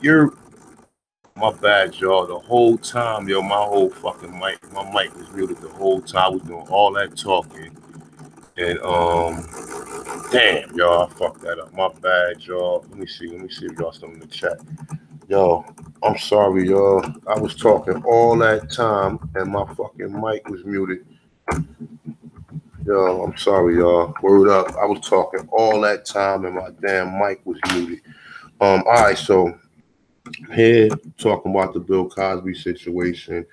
You're my bad, y'all. The whole time, yo, my whole fucking my mic was muted the whole time. I was doing all that talking, and damn, y'all, I fucked that up. My bad, y'all. Let me see. Let me see if y'all still in the chat. Yo, I'm sorry, y'all. I was talking all that time, and my fucking mic was muted. Yo, I'm sorry, y'all. Word up. I was talking all that time, and my damn mic was muted. All right, so here talking about the Bill Cosby situation.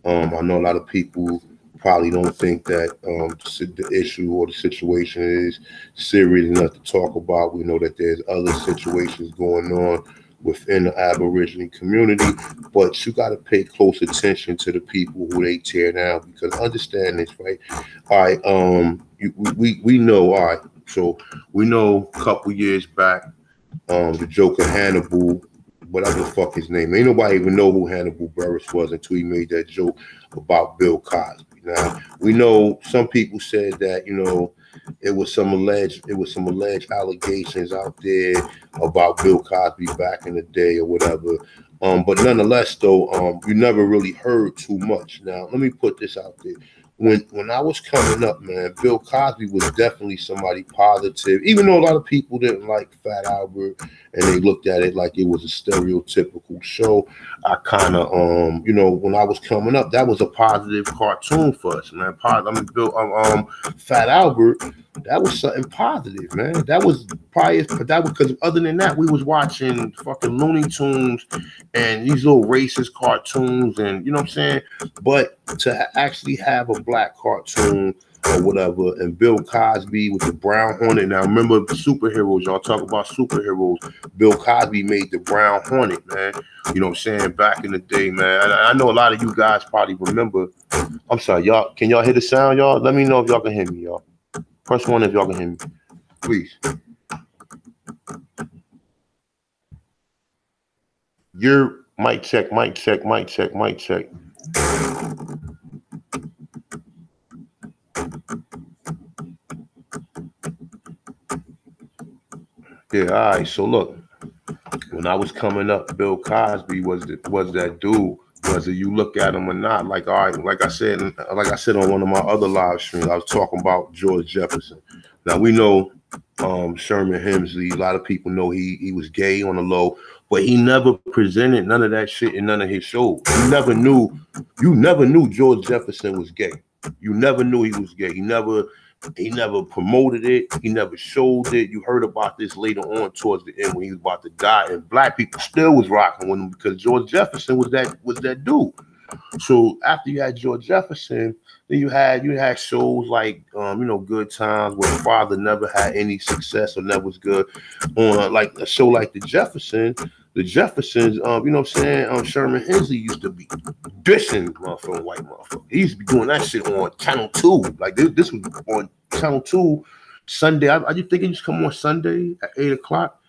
I know a lot of people probably don't think that the issue or the situation is serious enough to talk about. We know that there's other situations going on within the Aborigine community, but you got to pay close attention to the people who they tear down, because understand this, right? All right, we know, all right, so we know a couple years back, the Joker Hannibal, whatever the fuck his name. Ain't nobody even know who Hannibal Buress was until he made that joke about Bill Cosby. Now, we know some people said that, you know, it was some alleged allegations out there about Bill Cosby back in the day or whatever. But nonetheless, though, you never really heard too much. Now, let me put this out there. When I was coming up, man, Bill Cosby was definitely somebody positive, even though a lot of people didn't like Fat Albert and they looked at it like it was a stereotypical show. I kind of, you know, when I was coming up, that was a positive cartoon for us, man. Fat Albert, that was something positive, man. That was probably, but that was because other than that, we was watching fucking Looney Tunes and these little racist cartoons, and you know what I'm saying. But to actually have a black cartoon or whatever, and Bill Cosby with the Brown Hornet. Now remember superheroes, y'all talk about superheroes. Bill Cosby made the Brown Hornet, man. You know what I'm saying? Back in the day, man. I know a lot of you guys probably remember. I'm sorry, y'all. Can y'all hear the sound, y'all? Let me know if y'all can hear me, y'all. Press one if y'all can hear me, please. Your mic check, mic check, mic check, mic check. Yeah, all right. So look, when I was coming up, Bill Cosby was that dude. Whether you look at him or not, like all right, like I said on one of my other live streams, I was talking about George Jefferson. Now we know Sherman Hemsley. A lot of people know he was gay on the low, but he never presented none of that shit in none of his shows. You never knew George Jefferson was gay. You never knew he was gay. He never promoted it. He never showed it. You heard about this later on towards the end when he was about to die, and black people still was rocking with him because George Jefferson was that dude. So after you had George Jefferson, then you had shows like you know, Good Times, where the father never had any success or never was good. On like a show like The Jeffersons, you know what I'm saying? Sherman Hemsley used to be dissing motherfucking white motherfucker. He used to be doing that shit on Channel 2. Like this was on Channel 2 Sunday. I just think it used to come on Sunday at 8 o'clock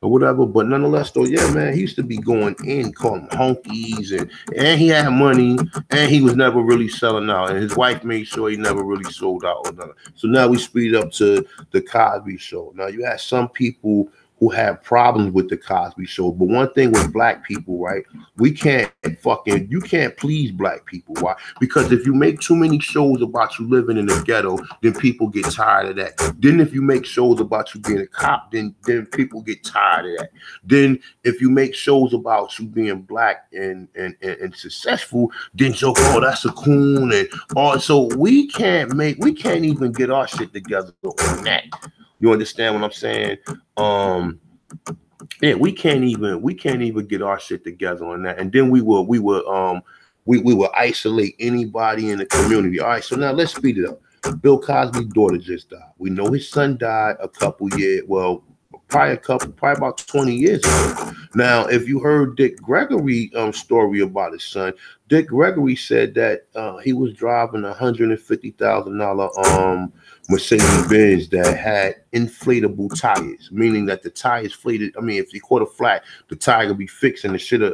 or whatever. But nonetheless, though, yeah, man, he used to be going in, calling them honkies, and he had money, and he was never really selling out. And his wife made sure he never really sold out or nothing. So now we speed up to the Cosby Show. Now you had some people who have problems with the Cosby Show. But one thing with black people, right? You can't please black people. Why? Because if you make too many shows about you living in the ghetto, then people get tired of that. Then if you make shows about you being a cop, then people get tired of that. Then if you make shows about you being black and successful, then joke, oh, that's a coon, and all. So we can't even get our shit together on that. You understand what I'm saying? Yeah, we can't even get our shit together on that. And then we will isolate anybody in the community. All right, so now let's speed it up. Bill Cosby's daughter just died. We know his son died probably about 20 years ago. Now, if you heard Dick Gregory story about his son, Dick Gregory said that he was driving a $150,000 Mercedes-Benz that had inflatable tires, meaning that the tire is inflated. I mean, if you caught a flat, the tire could be fixed, and it should have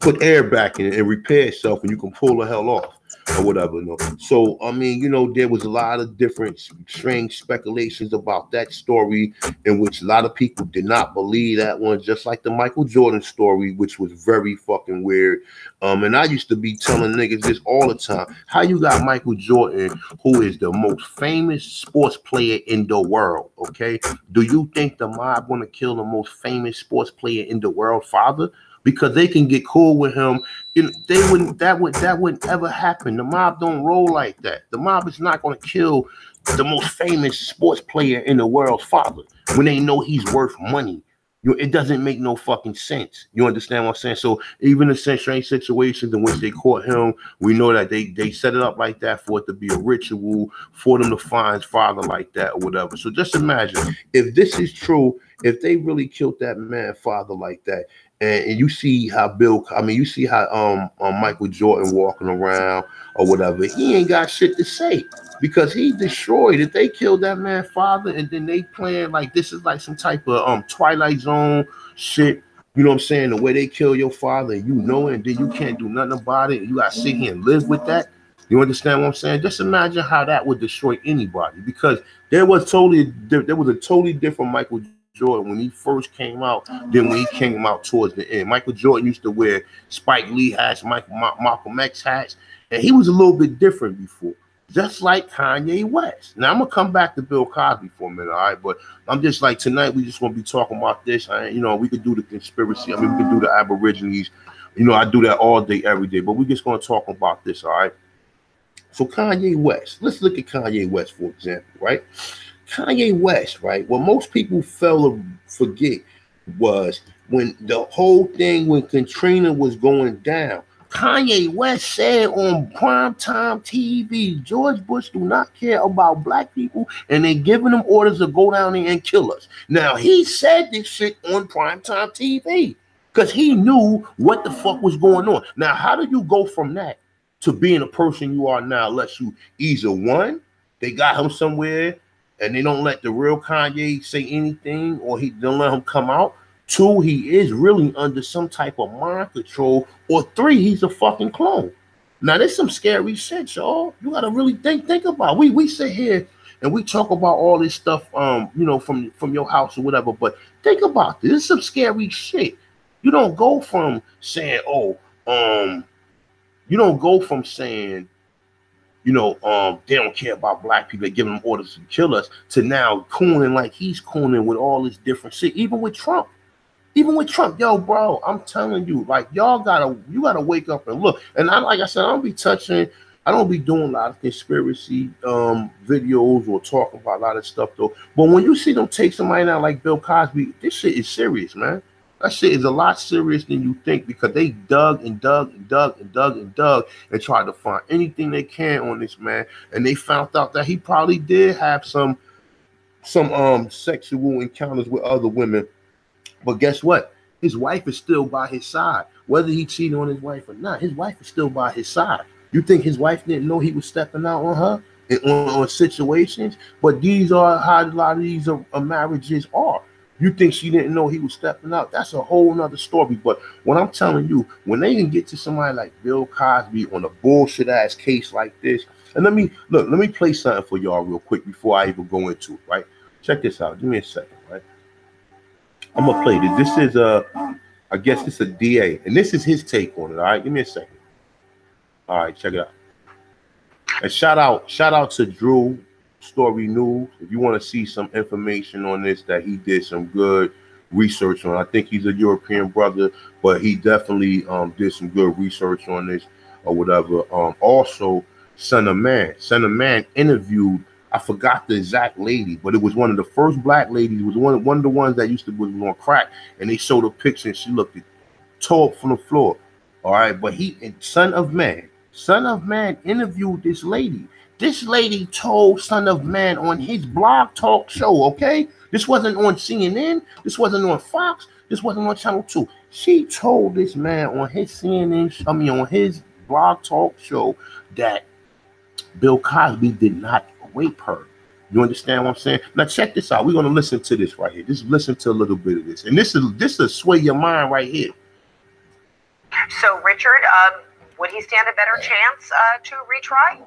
put air back in it and repair itself, and you can pull the hell off. or whatever. No. So I mean, you know, there was a lot of different strange speculations about that story, in which a lot of people did not believe that one, just like the Michael Jordan story, which was very fucking weird. And I used to be telling niggas this all the time. How you got Michael Jordan, who is the most famous sports player in the world, okay? Do you think the mob want to kill the most famous sports player in the world, father? Because they can get cool with him. You know, that wouldn't ever happen. The mob don't roll like that. The mob is not going to kill the most famous sports player in the world's father when they know he's worth money. It doesn't make no fucking sense. You understand what I'm saying? So even in strange situations in which they caught him, we know that they set it up like that for it to be a ritual for them to find his father like that or whatever. So just imagine if this is true, if they really killed that man father like that, and you see how you see how Michael Jordan walking around or whatever, he ain't got shit to say. Because he destroyed it. They killed that man father, and then they playing like this is like some type of Twilight Zone shit. You know what I'm saying? The way they kill your father, and you know it, and then you can't do nothing about it. And you gotta sit here and live with that. You understand what I'm saying? Just imagine how that would destroy anybody. Because there was a totally different Michael Jordan when he first came out than when he came out towards the end. Michael Jordan used to wear Spike Lee hats, Malcolm X hats, and he was a little bit different before. Just like Kanye West. Now I'm gonna come back to Bill Cosby for a minute, all right? But I'm just like tonight we just gonna be talking about this. You know, we could do the conspiracy. I mean, we could do the Aborigines. You know, I do that all day, every day. But we're just gonna talk about this, all right? So Kanye West. Let's look at Kanye West for example, right? Kanye West, right? What most people forget was when the whole thing when Katrina was going down. Kanye West said on primetime TV, George Bush do not care about black people, and they're giving them orders to go down there and kill us. Now, he said this shit on primetime TV because he knew what the fuck was going on. Now, how do you go from that to being a person you are now unless you either one, they got him somewhere and they don't let the real Kanye say anything, or he don't let him come out? Two, he is really under some type of mind control. Or three, he's a fucking clone. Now, there's some scary shit, y'all. You gotta really think about it. We sit here and we talk about all this stuff, you know, from your house or whatever. But think about this. This is some scary shit. You don't go from saying, you don't go from saying, you know, they don't care about black people, they're giving them orders to kill us, to now cooning like he's cooning with all this different shit, even with Trump. Even with Trump, yo, bro, I'm telling you, like, you gotta wake up and look. And like I said, I don't be doing a lot of conspiracy videos or talking about a lot of stuff though. But when you see them take somebody now like Bill Cosby, this shit is serious, man. That shit is a lot serious than you think, because they dug and tried to find anything they can on this man, and they found out that he probably did have some sexual encounters with other women. But guess what? His wife is still by his side. Whether he cheated on his wife or not, his wife is still by his side. You think his wife didn't know he was stepping out on her and on situations? But these are how a lot of these marriages are. You think she didn't know he was stepping out? That's a whole nother story. But what I'm telling you, when they can get to somebody like Bill Cosby on a bullshit ass case like this, and let me play something for y'all real quick before I even go into it, right? Check this out. Give me a second, right? I'm gonna play this. This is I guess this is a DA, and this is his take on it. All right, give me a second. All right, check it out. And shout out to Drew Story News. If you want to see some information on this, that he did some good research on. I think he's a European brother, but he definitely did some good research on this or whatever. Also, Son of Man interviewed, I forgot the exact lady, but it was one of the first black ladies. It was one of the ones that used to was on crack, and they showed a picture and she looked tore up from the floor. All right, but Son of Man interviewed this lady. This lady told Son of Man on his blog talk show, okay? This wasn't on CNN. This wasn't on Fox. This wasn't on Channel 2. She told this man on his on his blog talk show that Bill Cosby did not rape her. You understand what I'm saying? Now check this out. We're going to listen to this right here. Just listen to a little bit of this. And this will sway your mind right here. So, Richard, would he stand a better chance to retry?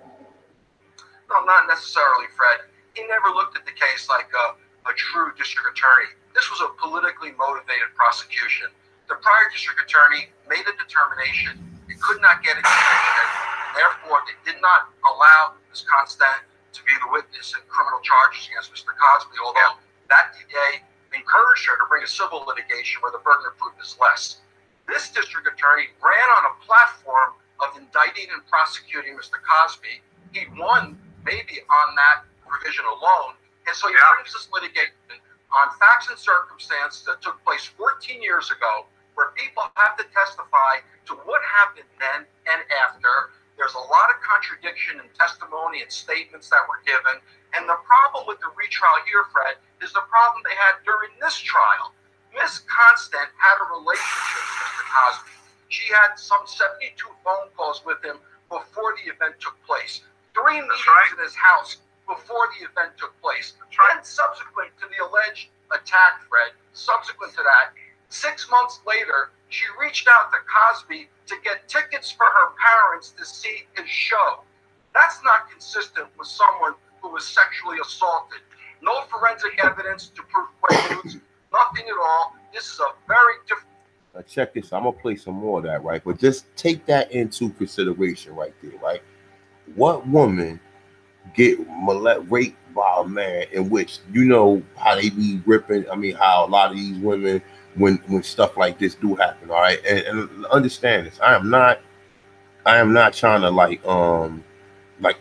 No, not necessarily, Fred. He never looked at the case like a true district attorney. This was a politically motivated prosecution. The prior district attorney made a determination it could not get extension. Therefore, it did not allow Ms. Constant to be the witness in criminal charges against Mr. Cosby, although that DA encouraged her to bring a civil litigation where the burden of proof is less. This district attorney ran on a platform of indicting and prosecuting Mr. Cosby. He won maybe on that provision alone, and so he brings this litigation on facts and circumstances that took place 14 years ago, where people have to testify to what happened then and after. There's a lot of contradiction in testimony and statements that were given. And the problem with the retrial here, Fred, is the problem they had during this trial. Ms. Constant had a relationship with Mr. Cosby. She had some 72 phone calls with him before the event took place. 3 meetings in his house before the event took place. And subsequent to the alleged attack, Fred, subsequent to that, 6 months later, she reached out to Cosby to get tickets for her parents to see his show. That's not consistent with someone who was sexually assaulted. No forensic evidence to prove quaaludes, nothing at all. This is a very different. Now check this. I'm gonna play some more of that, right? But just take that into consideration right there, right? What woman get raped by a man in which you know how they be ripping? I mean, how a lot of these women, when stuff like this do happen, all right, and understand this. I am not trying to like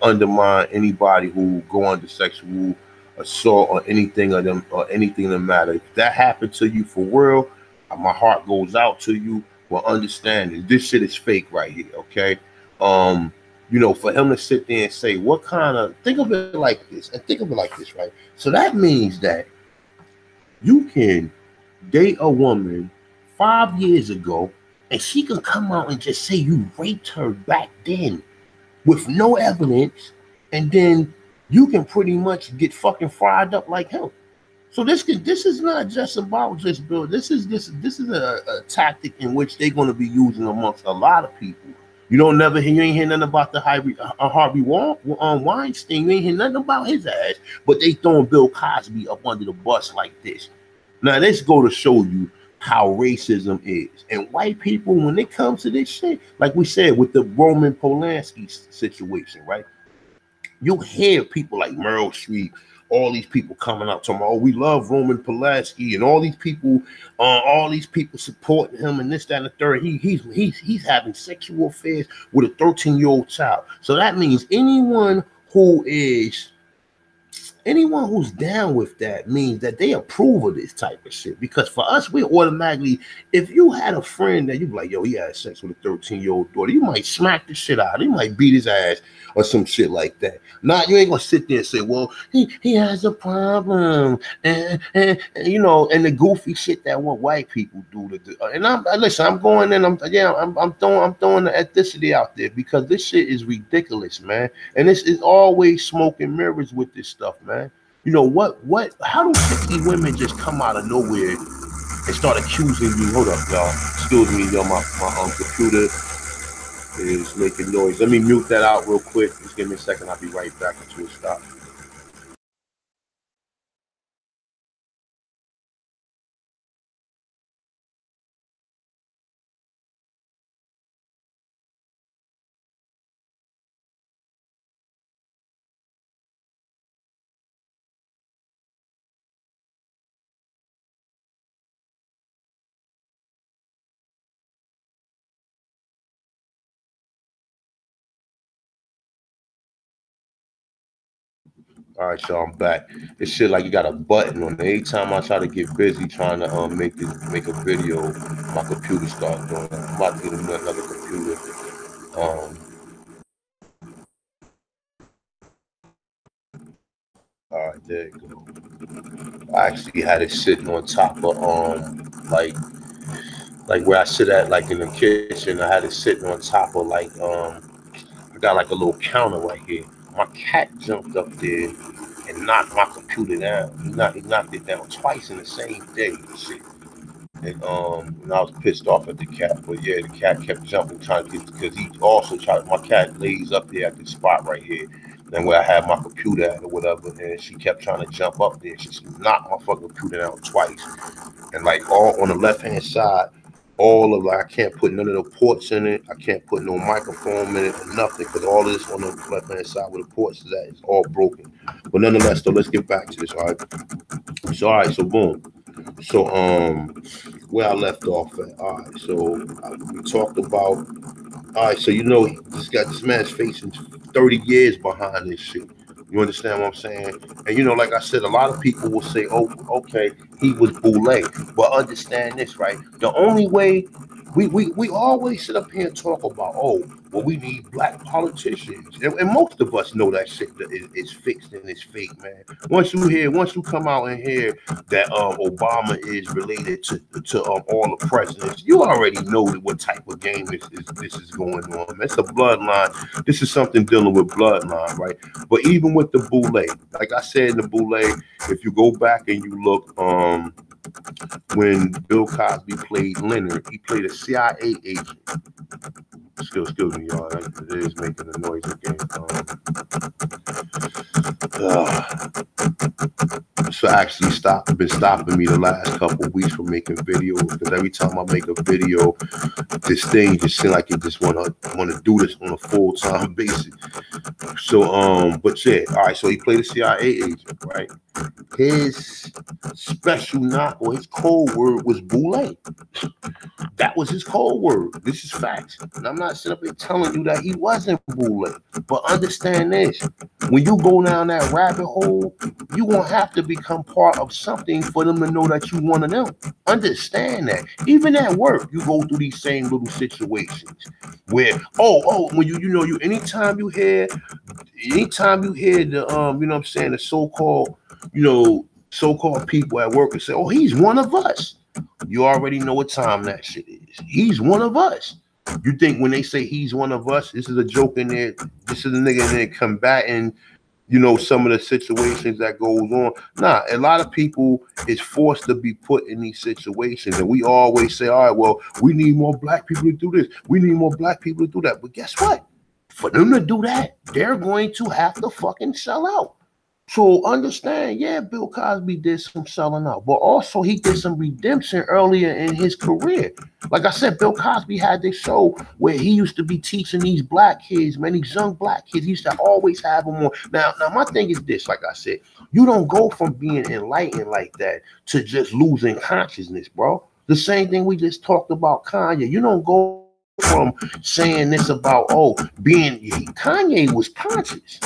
undermine anybody who go under sexual assault or anything of them or anything of the matter. If that happened to you for real, my heart goes out to you. Well, understand this shit is fake right here, okay? You know, for him to sit there and say, what kind of, think of it like this, and think of it like this, right? So that means that you can date a woman 5 years ago and she can come out and just say you raped her back then with no evidence, and then you can pretty much get fucking fried up like him. So this is not just about just Bill. This is a tactic in which they're going to be using amongst a lot of people. You ain't hear nothing about the Harvey Weinstein. You ain't hear nothing about his ass, but they throwing Bill Cosby up under the bus like this. Now let's go to show you how racism is. And white people, when it comes to this shit, like we said with the Roman Polanski situation, right? You hear people like Meryl Streep, all these people coming out talking, oh, we love Roman Polanski, and all these people supporting him, and this, that, and the third. He's having sexual affairs with a 13-year-old child. So that means anyone who's down with that means that they approve of this type of shit. Because for us, we automatically, if you had a friend that you be like, yo, he had sex with a 13-year-old daughter, you might smack the shit out. You might beat his ass or some shit like that. Not, you ain't gonna sit there and say, well, he has a problem, and you know, and the goofy shit that what white people do to do. And I'm going in, I'm throwing the ethnicity out there because this shit is ridiculous, man. And this is always smoke and mirrors with this stuff, man. You know how do 50 women just come out of nowhere and start accusing you? Hold up, y'all. Excuse me, y'all. My computer is making noise. Let me mute that out real quick. Just give me a second. I'll be right back until it stops. All right, y'all, I'm back. This shit like you got a button on it. Every time I try to get busy trying to make a video, my computer starts doing it. I'm about to get another computer. All right, there you go. I actually had it sitting on top of like where I sit at, like in the kitchen. I had it sitting on top of like I got like a little counter right here. My cat jumped up there and knocked my computer down. He knocked it down twice in the same day. Shit. And I was pissed off at the cat, but yeah, the cat kept jumping, trying to get, because he also tried. My cat lays up here at the spot right here, and where I have my computer at or whatever, and she kept trying to jump up there. She knocked my fucking computer down twice, and like all on the left hand side, all of like I can't put none of the ports in it. I can't put no microphone in it or nothing, because all of this on the left hand side where the ports is at is all broken. But nonetheless, though, let's get back to this. All right. So all right. So boom. So where I left off at. All right. So we talked about. All right. So this man's facing 30 years behind this shit. You understand what I'm saying? And like I said, a lot of people will say, "Oh, okay, he was boule," but understand this, right? The only way we always sit up here and talk about, oh, well, we need black politicians, and most of us know that shit that is fixed and it's fake, man. Once you come out and hear that Obama is related to all the presidents, you already know what type of game this is going on. It's a bloodline. This is something dealing with bloodline, right? But even with the boule, like I said in the boule, if you go back and you look, when Bill Cosby played Leonard, he played a CIA agent. Excuse me, y'all. It is making a noise again. So actually been stopping me the last couple of weeks from making videos, because every time I make a video, this thing just seems like it just wanna do this on a full-time basis. So but yeah, all right, so he played a CIA agent, right? His special knock or his code word was boule. That was his code word. This is facts. And I'm not sitting up here telling you that he wasn't boule. But understand this. When you go down that rabbit hole, you won't have to become part of something for them to know that you one of them. Understand that. Even at work, you go through these same little situations where, when you anytime you hear the you know what I'm saying, the so-called people at work and say, oh, he's one of us. You already know what time that shit is. He's one of us. You think when they say he's one of us, this is a joke in there, this is a nigga in there combating, some of the situations that goes on. Nah, a lot of people is forced to be put in these situations. And we always say, all right, well, we need more black people to do this. We need more black people to do that. But guess what? For them to do that, they're going to have to fucking sell out. So understand, yeah, Bill Cosby did some selling out, but also he did some redemption earlier in his career. Like I said, Bill Cosby had this show where he used to be teaching these black kids, man, these young black kids. He used to always have them on. Now my thing is this, like I said, you don't go from being enlightened like that to just losing consciousness, bro. The same thing we just talked about Kanye. You don't go from saying this about, Kanye was conscious.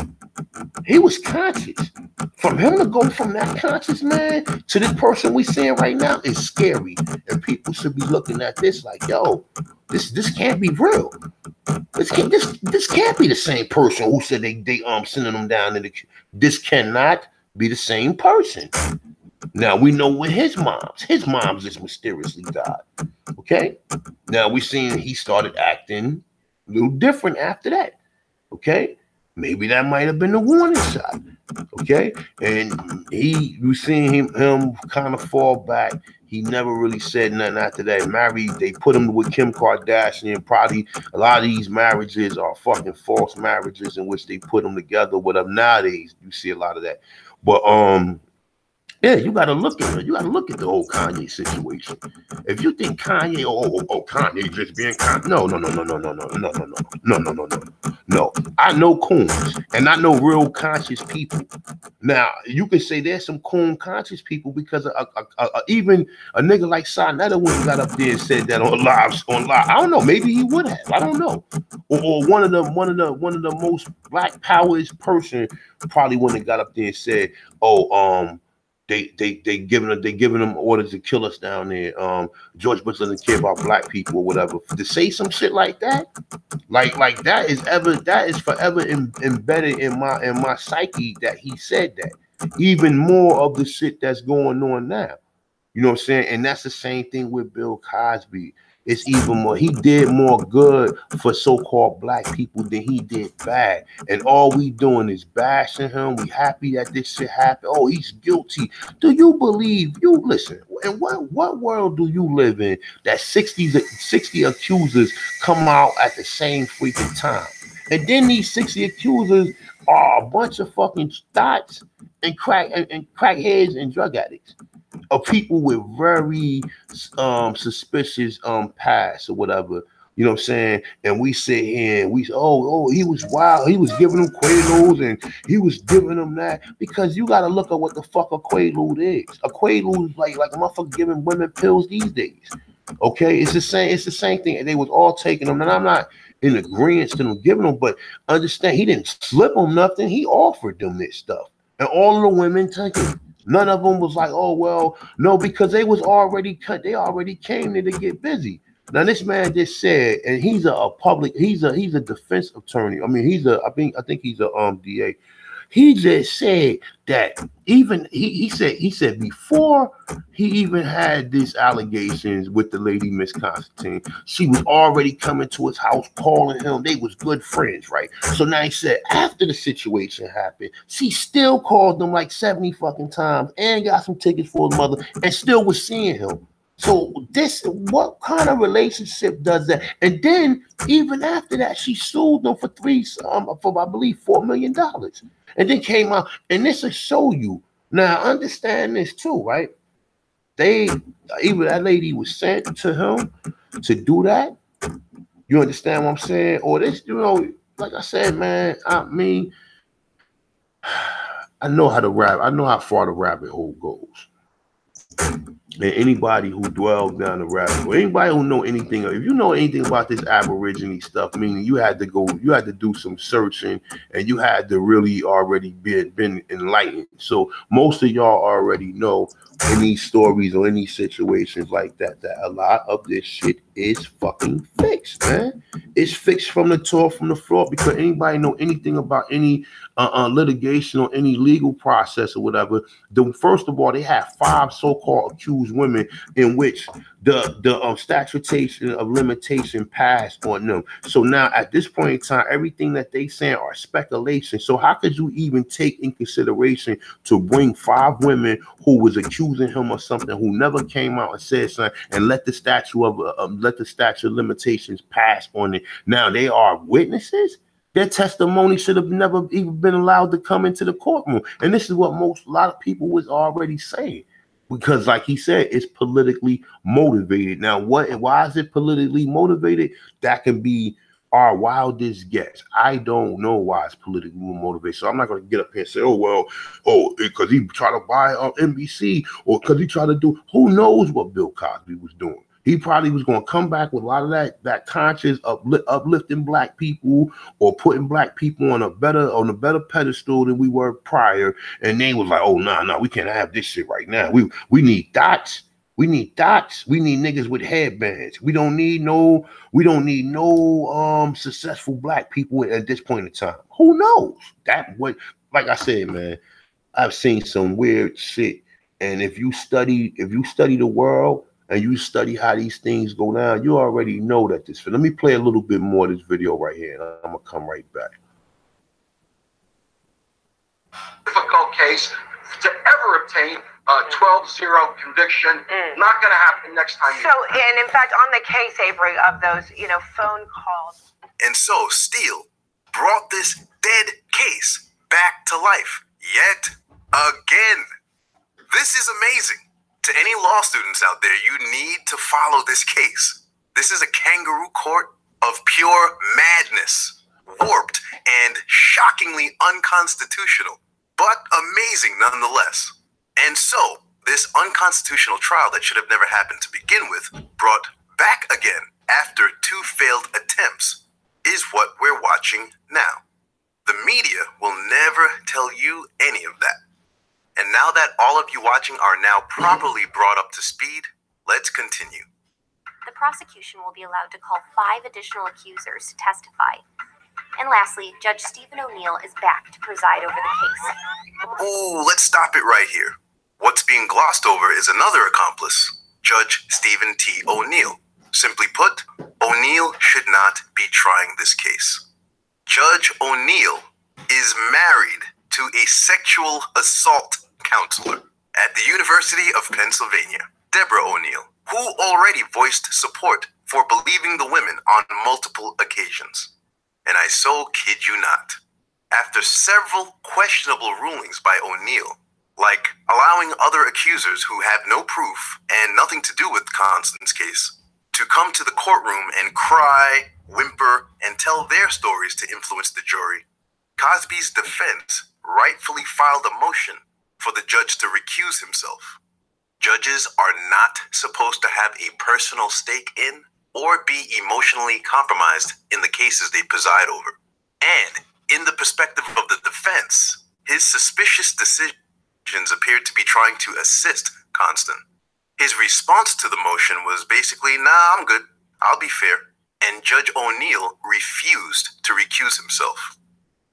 He was conscious. For him to go from that conscious man to this person we seeing right now is scary. And people should be looking at this like, yo, this can't be real. This can't be the same person who said they sending them down in the. This cannot be the same person. Now we know when his moms just mysteriously died. Okay. Now we seen he started acting a little different after that. Okay. Maybe that might have been the warning shot. Okay. And you seen him kind of fall back. He never really said nothing after that. Married, they put him with Kim Kardashian. Probably a lot of these marriages are fucking false marriages in which they put them together with them. Nowadays, you see a lot of that. But yeah, you gotta look at it. You gotta look at the whole Kanye situation. If you think Kanye, Kanye just being Kanye, no. I know coons, and I know real conscious people. Now you can say there's some coon conscious people because even a nigga like Sinetta wouldn't got up there and said that on live. I don't know. Maybe he would have. I don't know. Or one of the most black powers person probably wouldn't have got up there and said, They giving them orders to kill us down there. George Bush doesn't care about black people or whatever. To say some shit like that, like that is forever embedded in my psyche that he said that. Even more of the shit that's going on now. You know what I'm saying? And that's the same thing with Bill Cosby. it's even more. He did more good for so-called black people than he did bad. And all we doing is bashing him. We happy that this shit happened. Oh, he's guilty. Do you believe? You listen. In what world do you live in that 60 accusers come out at the same freaking time? And then these 60 accusers are a bunch of fucking thoughts and crackheads and drug addicts, of people with very suspicious past or whatever. You know what I'm saying? And we sit here and we he was wild. He was giving them Quaaludes and he was giving them that, because you got to look at what the fuck a Quaalude is. A Quaalude is like a motherfucker giving women pills these days. Okay, it's the same thing. And they was all taking them. And I'm not in agreement to them giving them, but understand, he didn't slip them nothing. He offered them this stuff, and all of the women took it. None of them was like, oh well, no, because they was already cut. They already came there to get busy. Now this man just said, and he's he's a defense attorney. I mean, I think he's a DA. He just said that even he said before he even had these allegations with the lady Miss Constantine, she was already coming to his house, calling him. They was good friends, right? So now he said after the situation happened, she still called him like 70 fucking times and got some tickets for his mother and still was seeing him. So what kind of relationship does that? And then even after that, she sued them for I believe $4 million. And then came out, and this will show you. Now understand this too, right? Even that lady was sent to him to do that. You understand what I'm saying? Or this, like I said, man, I mean, I know how far the rabbit hole goes. And anybody who dwells down the rabbit hole, anybody who know anything, if you know anything about this Aborigine stuff, meaning you had to do some searching, and you had to really already been enlightened. So most of y'all already know any stories or any situations like that a lot of this shit is fucking fixed, man. It's fixed from the top, from the floor, because anybody know anything about any litigation or any legal process or whatever. First of all, they have 5 so-called accused women in which the statute of limitation passed on them. So now at this point in time, everything that they saying are speculation. So how could you even take in consideration to bring 5 women who was accusing him of something, who never came out and said something, and let the statute of limitations pass on it? Now they are witnesses. Their testimony should have never even been allowed to come into the courtroom. And this is what a lot of people was already saying. Because like he said, it's politically motivated. Now, why is it politically motivated? That can be our wildest guess. I don't know why it's politically motivated. So I'm not going to get up here and say, because he tried to buy NBC, or because he tried to do, who knows what Bill Cosby was doing. He probably was going to come back with a lot of that conscious uplifting black people, or putting black people on a better pedestal than we were prior. And they was like, oh no, we can't have this shit right now. We need dots. We need dots. We need niggas with headbands. We don't need no successful black people at this point in time. Who knows? Like I said, man, I've seen some weird shit. And if you study the world, and you study how these things go down, you already know that this. Let me play a little bit more of this video right here, and I'm gonna come right back. Difficult case to ever obtain a 12-0 conviction. Not gonna happen next time. So, and in fact, on the case, Avery, of those, phone calls. And so Steele brought this dead case back to life yet again. This is amazing. To any law students out there, you need to follow this case. This is a kangaroo court of pure madness, warped and shockingly unconstitutional, but amazing nonetheless. And so, this unconstitutional trial that should have never happened to begin with, brought back again after 2 failed attempts, is what we're watching now. The media will never tell you any of that. And now that all of you watching are now properly brought up to speed, let's continue. The prosecution will be allowed to call 5 additional accusers to testify. And lastly, Judge Stephen O'Neill is back to preside over the case. Ooh, let's stop it right here. What's being glossed over is another accomplice, Judge Stephen T. O'Neill. Simply put, O'Neill should not be trying this case. Judge O'Neill is married to a sexual assault counselor at the University of Pennsylvania, Deborah O'Neill, who already voiced support for believing the women on multiple occasions. And I so kid you not. After several questionable rulings by O'Neill, like allowing other accusers who have no proof and nothing to do with Constance's case to come to the courtroom and cry, whimper, and tell their stories to influence the jury, Cosby's defense rightfully filed a motion for the judge to recuse himself. Judges are not supposed to have a personal stake in or be emotionally compromised in the cases they preside over. And in the perspective of the defense, his suspicious decisions appeared to be trying to assist Constant. His response to the motion was basically, nah, I'm good, I'll be fair. And Judge O'Neill refused to recuse himself.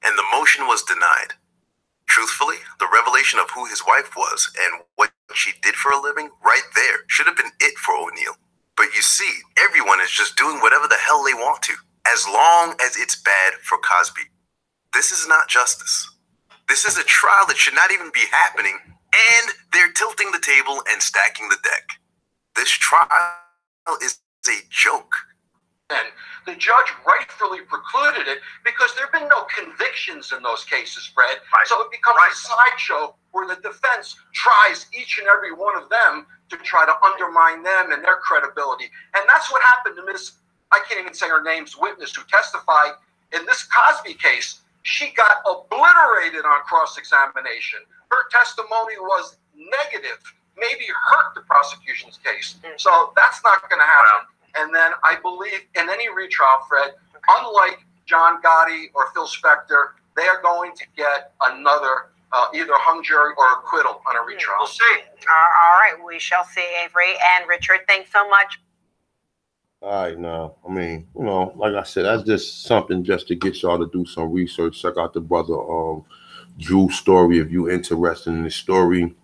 And the motion was denied. Truthfully, the revelation of who his wife was and what she did for a living right there should have been it for O'Neill. But you see, everyone is just doing whatever the hell they want to, as long as it's bad for Cosby. This is not justice. This is a trial that should not even be happening, and they're tilting the table and stacking the deck. This trial is a joke. And the judge rightfully precluded it because there have been no convictions in those cases, Fred. Right. So it becomes a sideshow where the defense tries each and every one of them to try to undermine them and their credibility. And that's what happened to Miss, I can't even say her name's witness, who testified in this Cosby case. She got obliterated on cross-examination. Her testimony was negative, maybe hurt the prosecution's case. So that's not going to happen. And then I believe in any retrial, Fred, unlike John Gotti or Phil Spector, they are going to get another either hung jury or acquittal on a retrial. We'll see. All right, we shall see, Avery and Richard. Thanks so much. All right, now, I mean, you know, like I said, that's just something just to get y'all to do some research. Check out the brother Drew's story if you're interested in the story.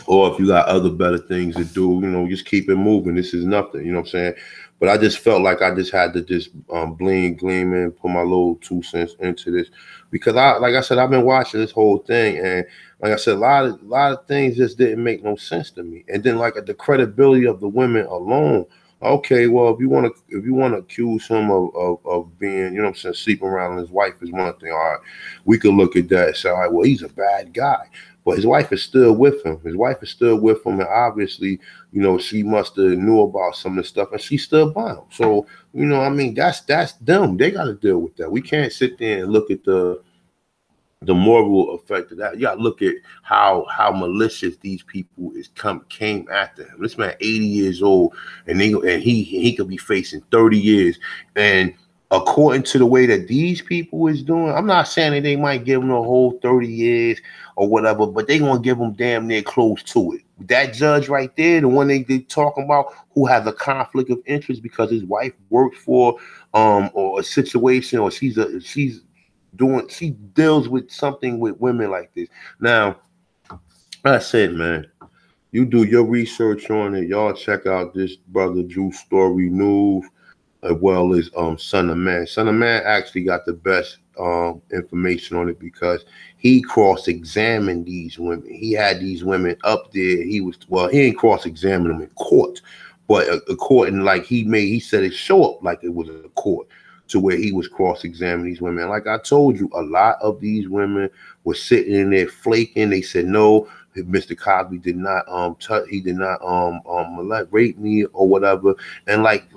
Or if you got other better things to do, you know, just keep it moving. This is nothing, you know what I'm saying? But I just felt like I just had to just gleam and put my little 2 cents into this. Because like I said, I've been watching this whole thing, and like I said, a lot of things just didn't make no sense to me. And then like the credibility of the women alone. Okay, well, if you want to accuse him of being, you know what I'm saying, sleeping around with his wife is one thing. All right, we could look at that and say, all right, well, he's a bad guy. But his wife is still with him. His wife is still with him, and obviously, you know, she must have knew about some of the stuff, and she still by him. So, you know, I mean, that's them. They got to deal with that. We can't sit there and look at the moral effect of that. You got to look at how malicious these people came after him. This man, 80 years old, and he could be facing 30 years, and according to the way that these people is doing, I'm not saying that they might give him a whole 30 years or whatever, but they gonna give him damn near close to it. That judge right there, the one they talking about, who has a conflict of interest because his wife works for or a situation, or she deals with something with women like this. Now, I said, man, you do your research on it. Y'all check out this brother Drew's story news, as well as Son of Man. Son of Man actually got the best information on it because he cross-examined these women. He had these women up there. He didn't cross-examine them in court, but a court, and like he said it show up like it was a court, to where he was cross-examining these women. Like I told you, a lot of these women were sitting in there flaking. They said, no, Mr. Cosby did not rape me or whatever. And like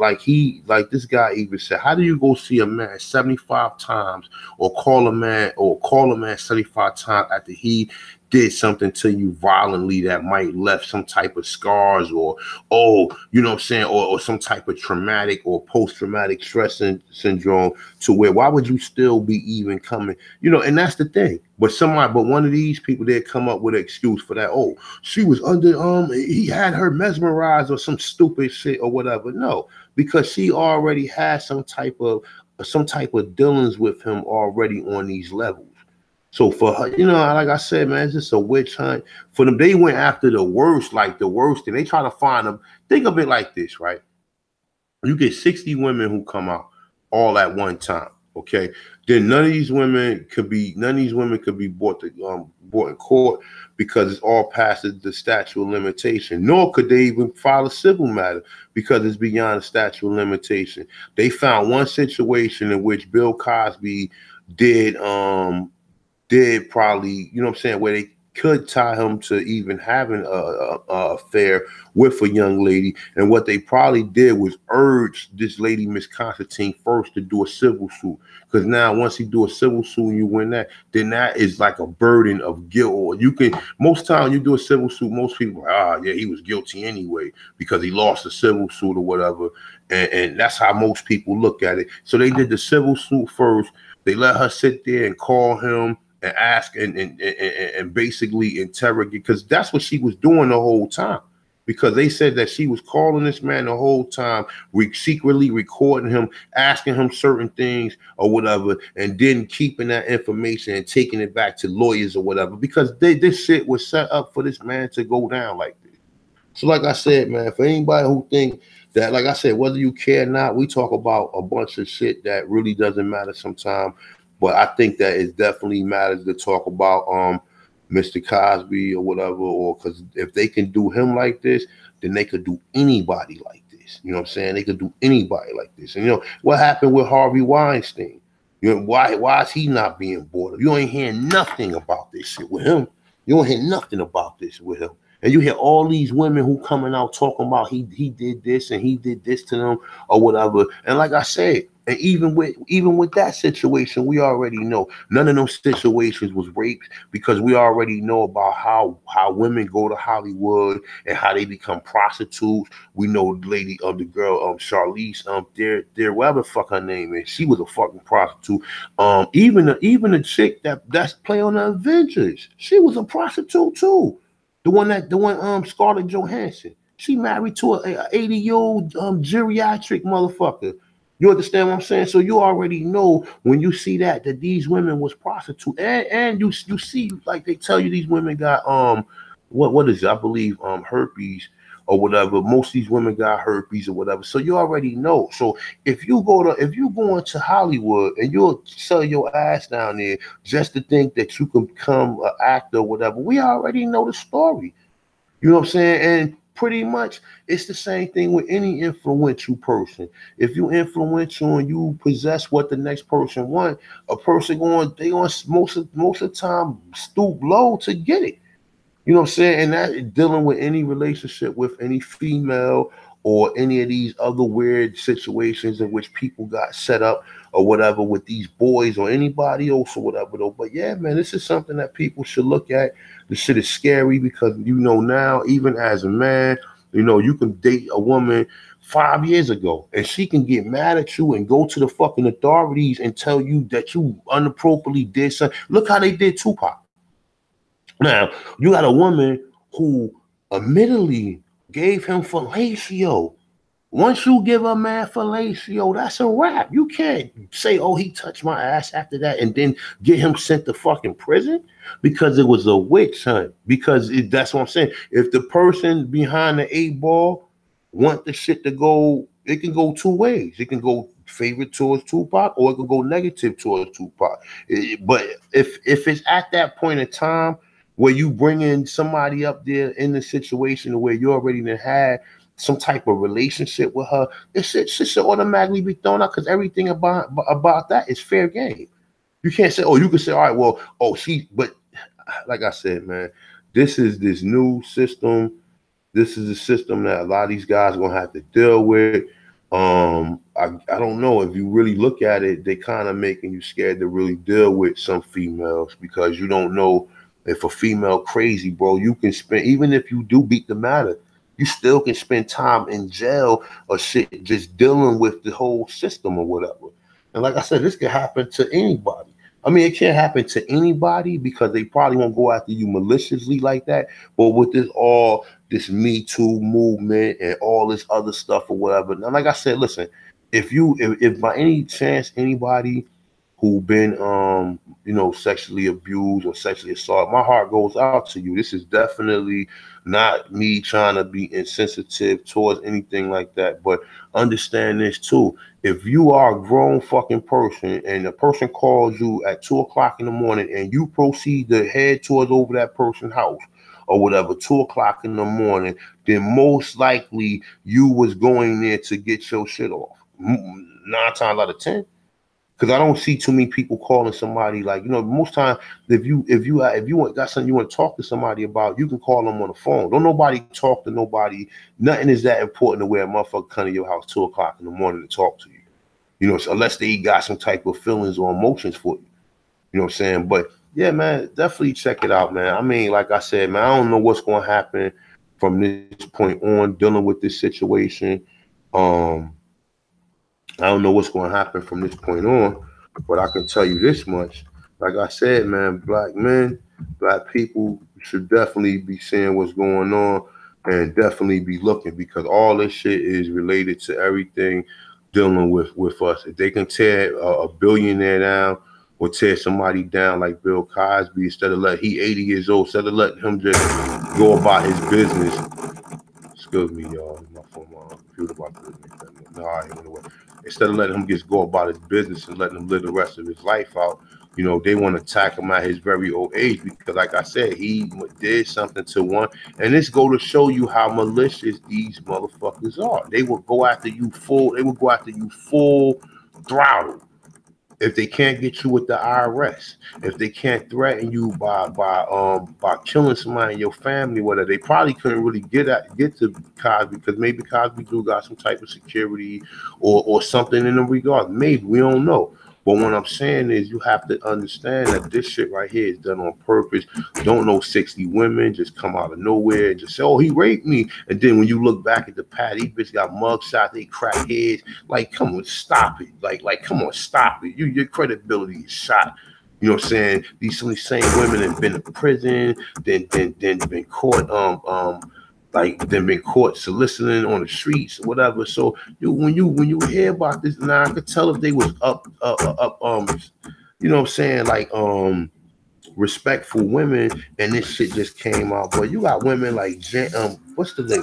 this guy even said, how do you go see a man 75 times or call a man 75 times after he did something to you violently that might left some type of scars or you know what I'm saying, or some type of traumatic or post-traumatic stress syndrome, to where why would you still be even coming, you know? And that's the thing. But one of these people, they'd come up with an excuse for that. Oh, she was under he had her mesmerized or some stupid shit or whatever. No, because she already had some type of dealings with him already on these levels. So for her, you know, like I said, man, it's just a witch hunt for them. They went after the worst, and they try to find them. Think of it like this, right? You get 60 women who come out all at one time. Okay, then none of these women could be brought in court because it's all past the statute of limitation. Nor could they even file a civil matter because it's beyond the statute of limitation. They found one situation in which Bill Cosby did probably, you know what I'm saying, where they could tie him to even having a affair with a young lady. And what they probably did was urge this lady, Miss Constantine, first to do a civil suit. Because now once you do a civil suit and you win that, then that is like a burden of guilt. Or you can, most time you do a civil suit, most people are, yeah, he was guilty anyway because he lost a civil suit or whatever. And that's how most people look at it. So they did the civil suit first. They let her sit there and call him and ask and basically interrogate, because that's what she was doing the whole time. Because they said that she was calling this man the whole time, secretly recording him, asking him certain things or whatever, and then keeping that information and taking it back to lawyers or whatever, because this shit was set up for this man to go down like this. So like I said, man, for anybody who think that, like I said, whether you care or not, we talk about a bunch of shit that really doesn't matter sometimes. But I think that it definitely matters to talk about Mr. Cosby or whatever, or because if they can do him like this, then they could do anybody like this. You know what I'm saying? They could do anybody like this. And you know what happened with Harvey Weinstein? You know, why is he not being brought up? You ain't hearing nothing about this shit with him. You don't hear nothing about this with him. And you hear all these women who coming out talking about he did this and he did this to them or whatever. And like I said, and even with that situation, we already know none of those situations was rapes, because we already know about how women go to Hollywood and how they become prostitutes. We know the girl Charlize there whatever the fuck her name is, she was a fucking prostitute. Even the chick that's play on the Avengers, she was a prostitute too. The one Scarlett Johansson, she married to a 80-year-old geriatric motherfucker. You understand what I'm saying? So you already know when you see that these women was prostitutes, and you see, like, they tell you these women got what is it? I believe herpes or whatever. Most of these women got herpes or whatever. So you already know. So if you go into Hollywood and you'll sell your ass down there just to think that you can become an actor or whatever, we already know the story. You know what I'm saying? And pretty much it's the same thing with any influential person. If you influential and you possess what the next person want, a person they going most of the time stoop low to get it. You know what I'm saying? And that dealing with any relationship with any female or any of these other weird situations in which people got set up or whatever with these boys or anybody else or whatever though. But yeah, man, this is something that people should look at. This shit is scary because, you know, now even as a man, you know, you can date a woman 5 years ago and she can get mad at you and go to the fucking authorities and tell you that you inappropriately did something. Look how they did Tupac. Now, you got a woman who admittedly gave him fellatio. Once you give a man fellatio, that's a wrap. You can't say, oh, he touched my ass after that and then get him sent to fucking prison because it was a witch hunt. Because that's what I'm saying. If the person behind the 8-ball want the shit to go, it can go two ways. It can go favorite towards Tupac or it can go negative towards Tupac. But if it's at that point in time where you bring in somebody up there in the situation where you already had some type of relationship with her, it should automatically be thrown out because everything about that is fair game. You can't say, oh, you can say, all right, well, but like I said, man, this is this new system. This is a system that a lot of these guys are gonna have to deal with. I don't know, if you really look at it, they kind of making you scared to really deal with some females because you don't know if a female crazy, bro. You can spend, even if you do beat the matter, you still can spend time in jail or shit just dealing with the whole system or whatever. And like I said, this can happen to anybody. I mean, it can't happen to anybody because they probably won't go after you maliciously like that. But with this Me Too movement and all this other stuff or whatever. Now, like I said, listen, if by any chance anybody who've been you know, sexually abused or sexually assaulted, my heart goes out to you. This is definitely not me trying to be insensitive towards anything like that, but understand this too. If you are a grown fucking person and a person calls you at 2 o'clock in the morning and you proceed to head towards over that person's house or whatever, 2 o'clock in the morning, then most likely you was going there to get your shit off. 9 times out of 10. Because I don't see too many people calling somebody, like, you know, most time if you got something you want to talk to somebody about, you can call them on the phone. Don't nobody talk to nobody. Nothing is that important to where a motherfucker come to your house 2 o'clock in the morning to talk to you. You know, so unless they got some type of feelings or emotions for you. You know what I'm saying? But yeah, man, definitely check it out, man. I mean, like I said, man, I don't know what's going to happen from this point on dealing with this situation. I don't know what's going to happen from this point on, but I can tell you this much. Like I said, man, black men, black people should definitely be seeing what's going on and definitely be looking, because all this shit is related to everything dealing with us. If they can tear a billionaire down or tear somebody down like Bill Cosby, instead of he 80 years old, instead of letting him just go about his business. Excuse me, y'all. My phone, my computer about to make that. No, I ain't gonna. Instead of letting him just go about his business and letting him live the rest of his life out, you know, they want to attack him at his very old age because, like I said, he did something to one. And this go to show you how malicious these motherfuckers are. They will go after you full. They will go after you full throttle. If they can't get you with the IRS, if they can't threaten you by killing somebody in your family, whatever, they probably couldn't really get to Cosby because maybe Cosby do got some type of security or something in the regard. Maybe, we don't know. But what I'm saying is you have to understand that this shit right here is done on purpose. Don't know 60 women just come out of nowhere and just say, oh, he raped me. And then when you look back at the pad, these bitches got mugshots, they crack heads. Like, come on, stop it. Like, come on, stop it. Your credibility is shot. You know what I'm saying? Some of these same women have been in prison, then been caught then been caught soliciting on the streets or whatever. So when you hear about this, now I could tell if they was up you know what I'm saying, like respectful women, and this shit just came out. But you got women like what's the name,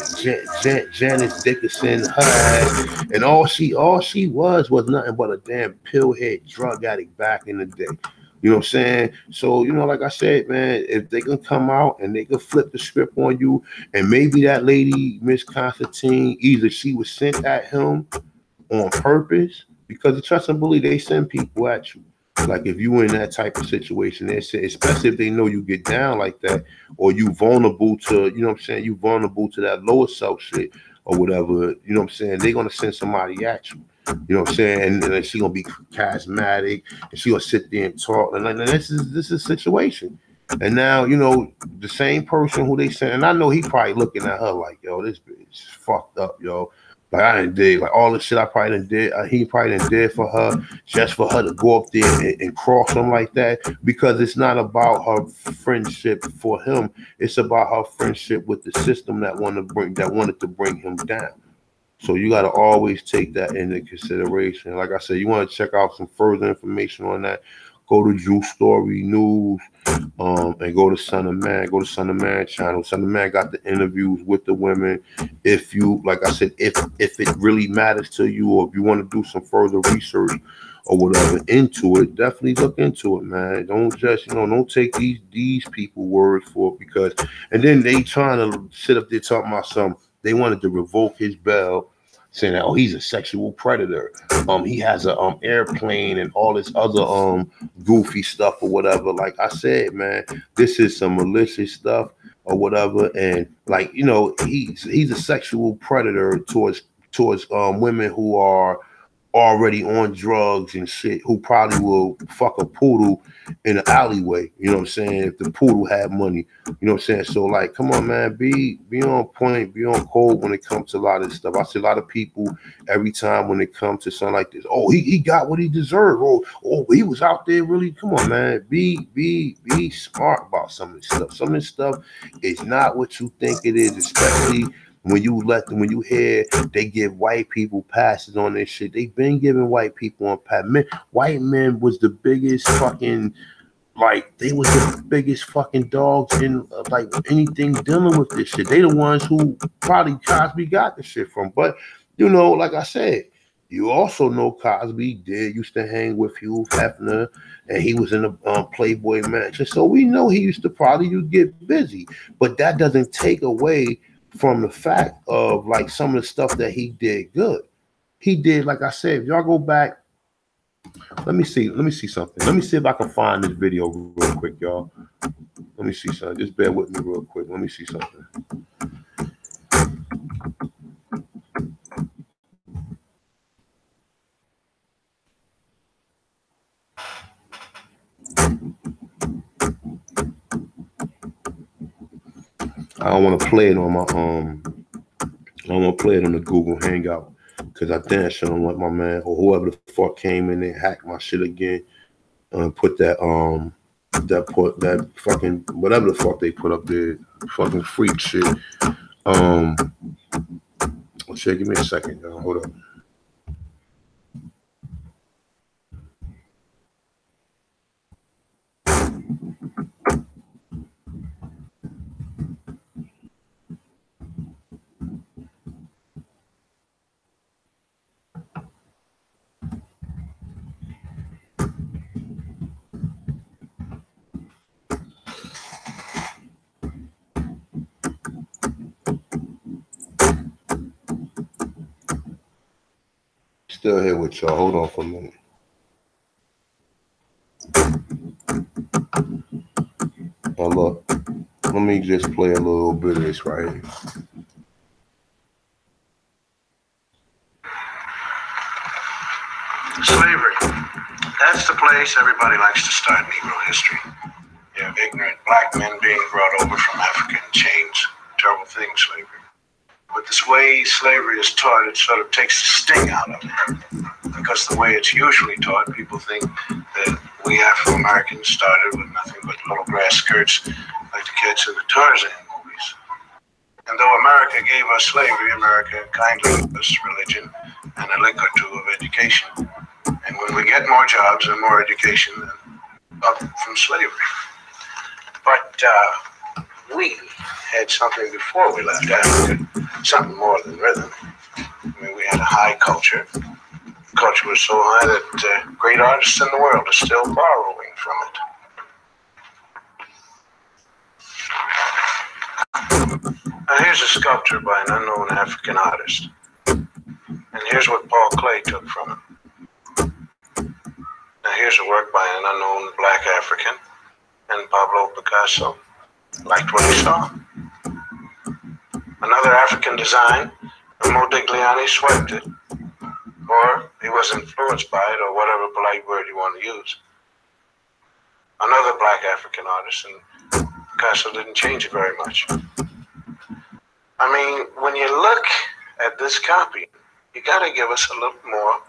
Janice Dickinson, her ass, and all she was nothing but a damn pillhead drug addict back in the day. You know what I'm saying? So, you know, like I said, man, if they can come out and they can flip the script on you, and maybe that lady, Miss Constantine, either she was sent at him on purpose, because the trust and believe, they send people at you. Like if you in that type of situation, they say, especially if they know you get down like that, or you vulnerable to, you know what I'm saying, you vulnerable to that lower self shit or whatever, you know what I'm saying, they're going to send somebody at you. You know what I'm saying? And then she's gonna be charismatic, and she's gonna sit there and talk. And this is a situation. And now, you know, the same person who they sent, and I know he probably looking at her like, yo, this bitch is fucked up, yo. Like I done did, like all the shit I probably done did, he probably done did for her, just for her to go up there and cross him like that. Because it's not about her friendship for him, it's about her friendship with the system that wanted to bring him down. So you got to always take that into consideration. Like I said, you want to check out some further information on that, go to Drew Story News, and go to Son of Man. Go to Son of Man channel. Son of Man got the interviews with the women. If you, like I said, if it really matters to you, or if you want to do some further research or whatever into it, definitely look into it, man. Don't just, don't take these people words for it, because, and then they trying to sit up there talking about something. They wanted to revoke his bail, saying that, oh, he's a sexual predator. He has a airplane and all this other goofy stuff or whatever. Like I said, man, this is some malicious stuff or whatever. And like, he's a sexual predator towards women who are already on drugs and shit, who probably will fuck a poodle in an alleyway, you know what I'm saying, if the poodle had money, you know what I'm saying. So like, come on, man, be on point, be on code when it comes to a lot of this stuff. I see a lot of people every time when it comes to something like this, oh, he got what he deserved, oh, he was out there really. Come on, man, be smart about some of this stuff. Some of this stuff is not what you think it is, especially When you hear they give white people passes on this shit, they've been giving white people on pass. White men was the biggest fucking, like, they was the biggest fucking dogs in like anything dealing with this shit. They the ones who probably Cosby got the shit from. But you know, like I said, you also know Cosby used to hang with Hugh Hefner, and he was in the Playboy Mansion. So we know he used to probably get busy. But that doesn't take away from the fact of like some of the stuff that he did good. He did, like I said, if y'all go back, let me see something. Let me see if I can find this video real quick, y'all. Let me see something. Just bear with me real quick. Let me see something. I don't want to play it on my I don't want to play it on the Google Hangout because I damn sure don't want my man or whoever the fuck came in and hacked my shit again and put that that fucking whatever the fuck they put up there, fucking freak shit. Shit, give me a second, y'all. Hold up. Still here with y'all. Hold on for a minute. Now look, let me just play a little bit of this right here. Slavery. That's the place everybody likes to start Negro history. You have ignorant black men being brought over from Africa in chains. Terrible thing, slavery. But this way slavery is taught, it sort of takes the sting out of it. Because the way it's usually taught, people think that we Afro-Americans started with nothing but little grass skirts like the kids in the Tarzan movies. And though America gave us slavery, America kindly gave us religion and a lick or two of education. And when we get more jobs and more education, then up from slavery. But we had something before we left Africa, something more than rhythm. I mean, we had a high culture. The culture was so high that great artists in the world are still borrowing from it. Now here's a sculpture by an unknown African artist. And here's what Paul Klee took from it. Now here's a work by an unknown black African, and Pablo Picasso liked what he saw. Another African design, and Modigliani swiped it. Or he was influenced by it, or whatever polite word you want to use. Another black African artist, and Picasso didn't change it very much. I mean, when you look at this copy, you gotta give us a little more.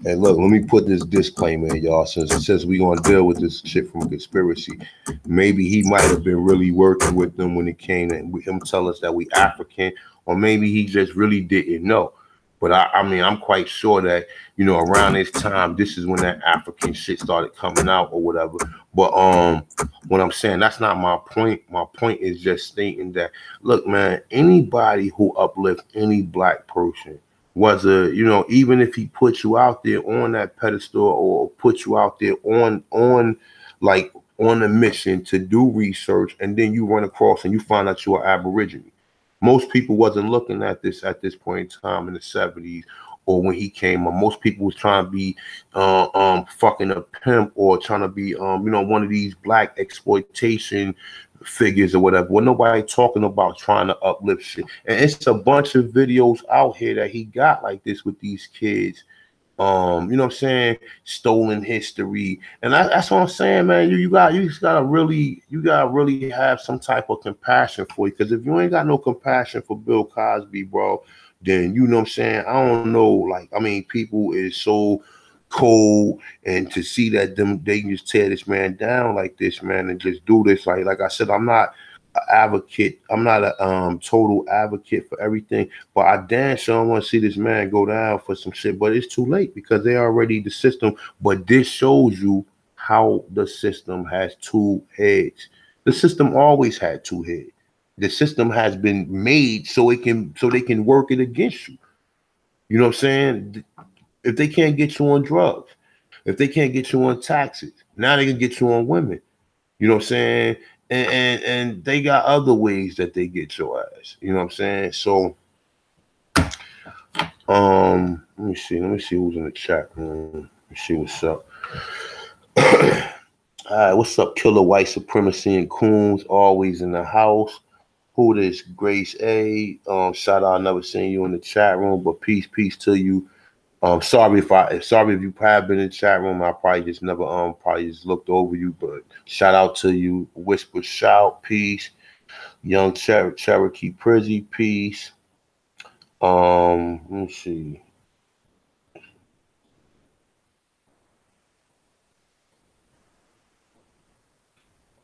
Hey, look, let me put this disclaimer in, y'all, since we're going to deal with this shit from conspiracy. Maybe he might have been really working with them when it came to him tell us that we African, or maybe he just really didn't know. But I mean, I'm quite sure that, you know, around this time, this is when that African shit started coming out or whatever. But what I'm saying, that's not my point. My point is just stating that, look, man, anybody who uplifts any black person, whether, you know, even if he puts you out there on that pedestal or put you out there on a mission to do research, and then you run across and you find out you're Aborigine. Most people wasn't looking at this point in time in the 70s or when he came up. Most people was trying to be fucking a pimp or trying to be you know, one of these black exploitation figures or whatever. Well, nobody talking about trying to uplift shit. And it's a bunch of videos out here that he got like this with these kids. You know what I'm saying? Stolen history. And that's what I'm saying, man. You just gotta really have some type of compassion for it. Because if you ain't got no compassion for Bill Cosby, bro, then you know what I'm saying? I don't know. Like, I mean, people is so cold, and to see that they can just tear this man down like this, man, and just do this. Like I said, I'm not advocate. I'm not a total advocate for everything, but I damn sure want to see this man go down for some shit. But it's too late because they already the system. But this shows you how the system has two heads. The system always had two heads. The system has been made so they can work it against you. You know what I'm saying? If they can't get you on drugs, if they can't get you on taxes, now they can get you on women. You know what I'm saying? And they got other ways that they get your ass. You know what I'm saying? So let me see who's in the chat room. Let me see what's up. All right, what's up, Killer White Supremacy and Coons, always in the house. Who this? Grace A. Shout out, I never seen you in the chat room, but peace to you. Sorry if you have been in the chat room. I probably just never probably just looked over you, but shout out to you. Whisper Shout, peace. Young Cherokee Prizzy, peace. Let me see.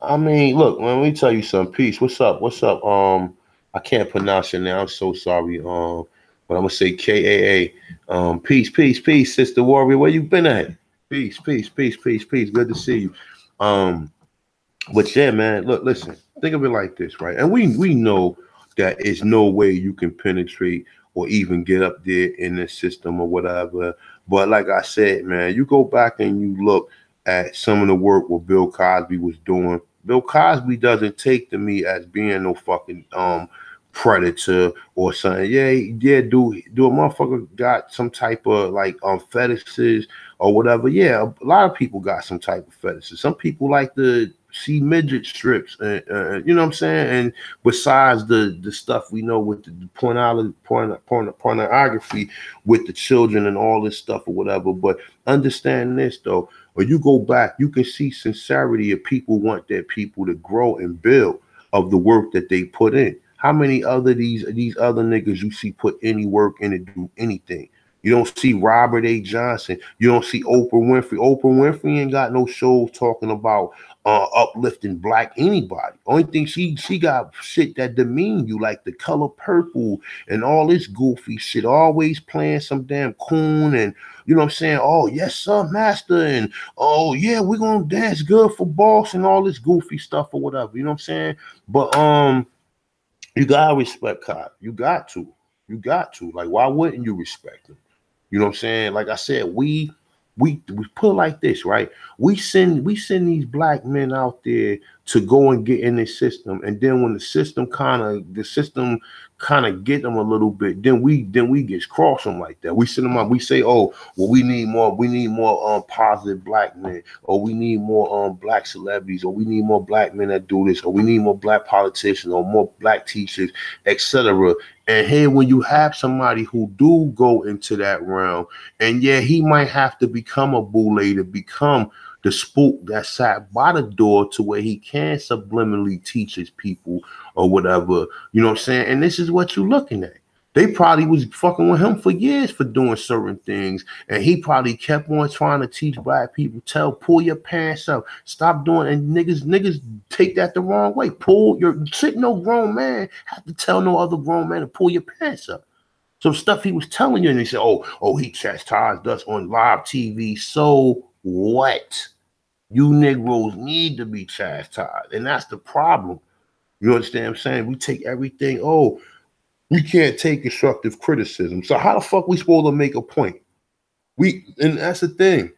I mean, look, man, let me tell you something. Peace. What's up? I can't pronounce your name. I'm so sorry. But I'm gonna say KAA. Peace, Sister Warrior. Where you been at? Peace. Good to see you. But yeah, man, look, listen, think of it like this, right? And we know that it's no way you can penetrate or even get up there in the system or whatever. But like I said, man, you go back and you look at some of the work what Bill Cosby was doing. Bill Cosby doesn't take to me as being no fucking predator or something. Yeah, do a motherfucker got some type of like fetishes or whatever. Yeah, a lot of people got some type of fetishes. Some people like to see midget strips, you know what I'm saying? And besides the stuff we know with the pornography with the children and all this stuff or whatever. But understand this though, when you go back, you can see sincerity of people want their people to grow and build of the work that they put in. How many other these other niggas you see put any work in to do anything? You don't see Robert A. Johnson. You don't see Oprah Winfrey. Oprah Winfrey ain't got no shows talking about uplifting black anybody. Only thing she got shit that demean you, like The Color Purple and all this goofy shit. Always playing some damn coon and you know what I'm saying? Oh, yes, sir, master. And oh yeah, we're gonna dance good for boss and all this goofy stuff or whatever. You know what I'm saying? But you gotta respect Cosby. You got to. Like, why wouldn't you respect him? You know what I'm saying? Like I said, we put it like this, right? We send these black men out there to go and get in this system, and then when the system kind of get them a little bit, then we get cross them like that. We send them out. We say, oh, well, we need more positive black men, or we need more black celebrities, or we need more black men that do this, or we need more black politicians, or more black teachers, etc. And here, when you have somebody who do go into that realm, and yeah, he might have to become a boule to become the spook that sat by the door to where he can subliminally teach his people or whatever. You know what I'm saying? And this is what you're looking at. They probably was fucking with him for years for doing certain things. And he probably kept on trying to teach black people, pull your pants up, stop doing, and niggas take that the wrong way. No grown man have to tell no other grown man to pull your pants up. So stuff he was telling you, and they said, oh, he chastised us on live TV. So what? You Negroes need to be chastised. And that's the problem. You understand what I'm saying? We take everything, we can't take constructive criticism. So how the fuck we supposed to make a point? And that's the thing.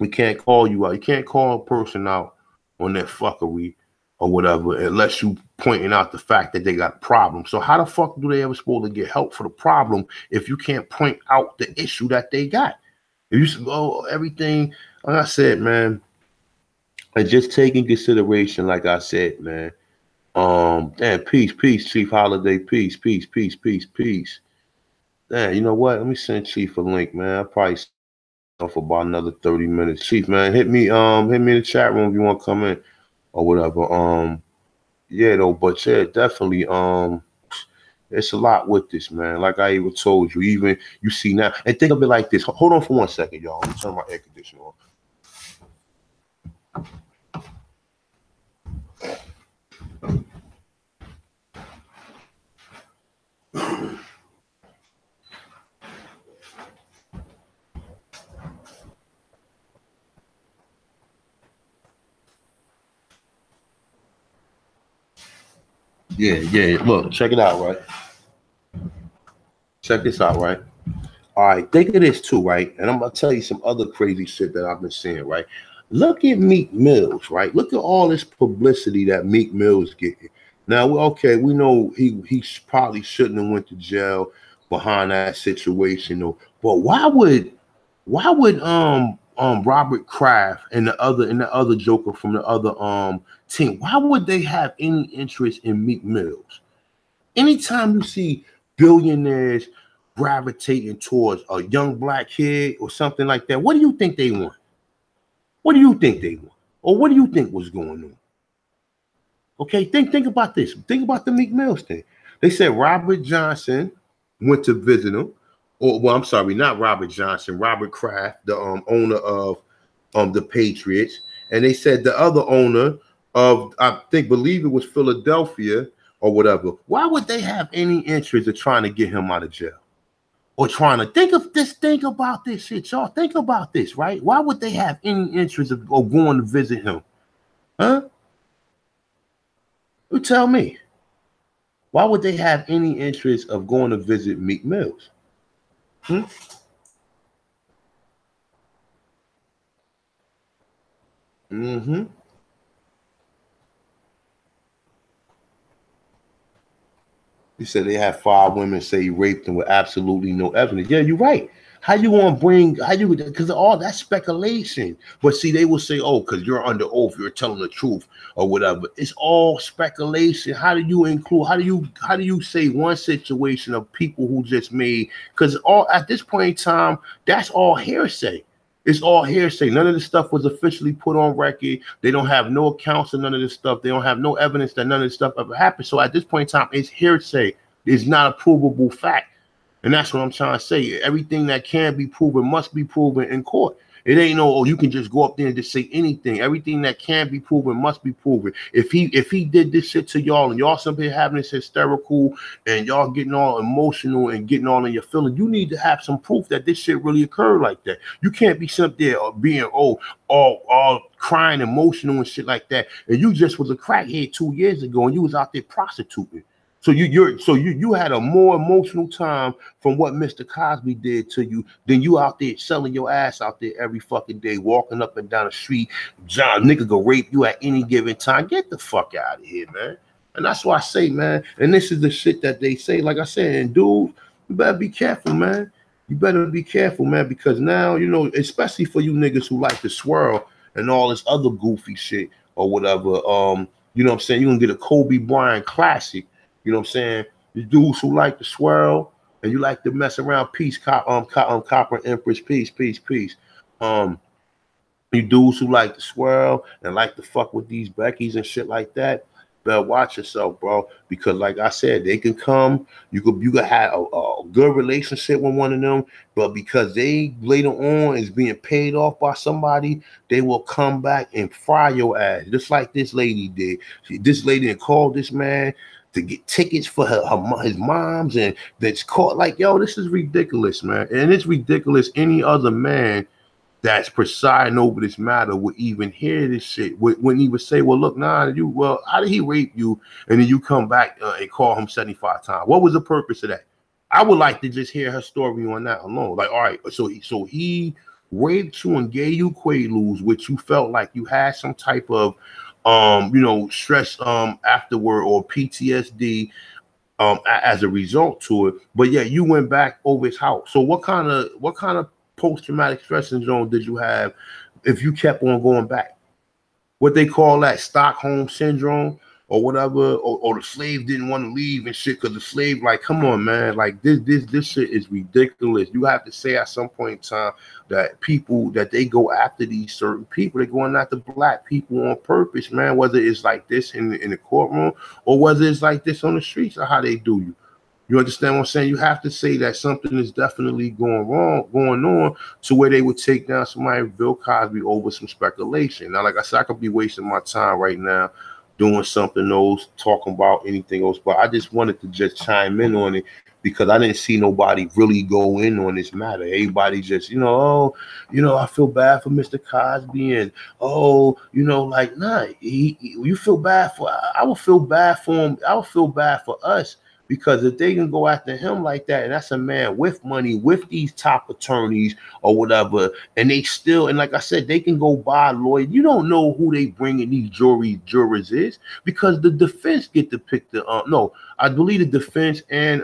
We can't call you out. You can't call a person out on their fuckery or whatever unless you pointing out the fact that they got a problem. So how the fuck do they ever supposed to get help for the problem if you can't point out the issue that they got? If you say, everything, like I said, man, and just taking consideration, like I said, man. Damn, peace, Chief Holiday, peace. Damn, you know what? Let me send Chief a link, man. I'll probably for about another 30 minutes. Chief, man, hit me in the chat room if you want to come in or whatever. Yeah, though, but yeah, definitely. It's a lot with this, man. Like I even told you, even you see now, and think of it like this. Hold on for 1 second, y'all. Let me turn my air conditioner on. Yeah. Look, check it out, right? Check this out, right? All right, think of this too, right? And I'm gonna tell you some other crazy shit that I've been seeing, right? Look at Meek Mills, right? Look at all this publicity that Meek Mills getting. Now, okay, we know he probably shouldn't have went to jail behind that situation, though. But why would Robert Kraft and the other Joker from the other team, why would they have any interest in Meek Mills? Anytime you see billionaires gravitating towards a young black kid or something like that, what do you think they want? What do you think they want? Or what do you think was going on? Okay, think about this. Think about the Meek Mills thing. They said Robert Johnson went to visit him. Or, well, I'm sorry, not Robert Johnson, Robert Kraft, the owner of the Patriots. And they said the other owner of, believe it was Philadelphia or whatever. Why would they have any interest in trying to get him out of jail? Or trying to think about this shit, y'all. Think about this, right? Why would they have any interest of going to visit him? Huh? You tell me. Why would they have any interest of going to visit Meek Mills? Mm-hmm. He said they had 5 women say he raped them with absolutely no evidence. Yeah, you're right. How you want to bring, because all that's speculation. But see, they will say, oh, because you're under oath, you're telling the truth or whatever. It's all speculation. How do you include, how do you say one situation of people who just made, because all at this point in time, that's all hearsay. It's all hearsay. None of this stuff was officially put on record. They don't have no accounts of none of this stuff. They don't have no evidence that none of this stuff ever happened. So at this point in time, it's hearsay. It's not a provable fact. And that's what I'm trying to say. Everything that can be proven must be proven in court. It ain't no, oh, you can just go up there and just say anything. Everything that can be proven must be proven. If he did this shit to y'all and y'all something having this hysterical and y'all getting all emotional and getting all in your feelings, you need to have some proof that this shit really occurred like that. You can't be sitting there being all crying emotional and shit like that. And you just was a crackhead 2 years ago and you was out there prostituting. So you had a more emotional time from what Mr. Cosby did to you than you out there selling your ass out there every fucking day, walking up and down the street. John nigga go rape you at any given time. Get the fuck out of here, man. And that's why I say, man, and this is the shit that they say, like I said, and dude, you better be careful, man. You better be careful, man, because now, you know, especially for you niggas who like to swirl and all this other goofy shit or whatever, you know what I'm saying? You're gonna get a Kobe Bryant classic. You know what I'm saying? The dudes who like to swirl and you like to mess around, peace, Copper Empress, peace. You dudes who like to swirl and like to fuck with these Beckys and shit like that, better watch yourself, bro. Because like I said, they can come. You could have a good relationship with one of them, but because they later on is being paid off by somebody, they will come back and fry your ass, just like this lady did. This lady called this man to get tickets for his mom's, and that's caught like, yo, this is ridiculous, man. And it's ridiculous. Any other man that's presiding over this matter would even hear this shit. When he would say, well, look, how did he rape you? And then you come back and call him 75 times. What was the purpose of that? I would like to just hear her story on that alone. Like, all right, so he raped you and gave you quaaludes, which you felt like you had some type of stress afterward or PTSD as a result to it, but yeah, you went back over his house. So what kind of post-traumatic stress syndrome did you have if you kept on going back? What they call that, Stockholm syndrome or whatever, or the slave didn't want to leave and shit because the slave, like, come on, man, like this shit is ridiculous. You have to say at some point in time that people, that they go after these certain people, they're going after black people on purpose, man, whether it's like this in the courtroom or whether it's like this on the streets or how they do you. You understand what I'm saying? You have to say that something is definitely going on to where they would take down somebody like Bill Cosby over some speculation. Now, like I said, I could be wasting my time right now doing something else, talking about anything else, but I just wanted to just chime in on it because I didn't see nobody really go in on this matter. Everybody just, I feel bad for Mr. Cosby, and like, nah, you feel bad for, I would feel bad for him. I would feel bad for us, because if they can go after him like that, and that's a man with money, with these top attorneys or whatever, and they still, and like I said, they can go buy a lawyer. You don't know who they bringing these jurors is, because the defense get to pick the, I believe the defense and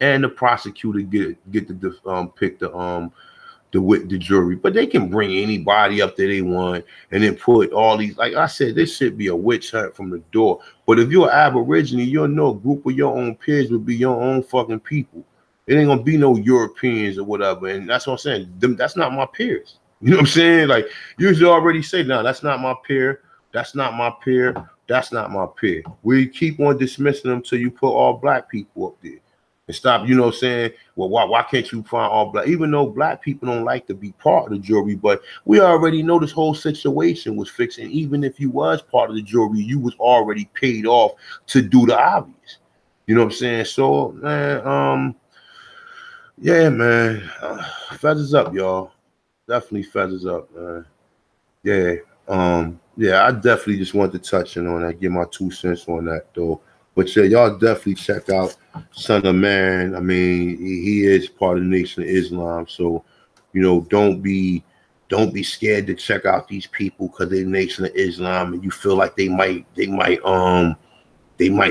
the prosecutor get to pick the jury, but they can bring anybody up that they want, and then put all these, like I said, this should be a witch hunt from the door. But if you're Aborigine, you'll know a group of your own peers would be your own fucking people. It ain't gonna be no Europeans or whatever, and that's what I'm saying. That's not my peers. You know what I'm saying? Like, you should already say, no, that's not my peer. That's not my peer. That's not my peer. We keep on dismissing them till you put all black people up there. And stop, saying, well, why can't you find all black? Even though black people don't like to be part of the jury, but we already know this whole situation was fixed. And even if you was part of the jury, you was already paid off to do the obvious. You know what I'm saying? So, man, yeah, man, feathers up, y'all. Definitely feathers up, man. Yeah, I definitely just wanted to touch on that, give my 2 cents on that, though. But yeah, y'all definitely check out Son of Man. I mean, he is part of the Nation of Islam. So, don't be scared to check out these people because they're Nation of Islam, and you feel like they might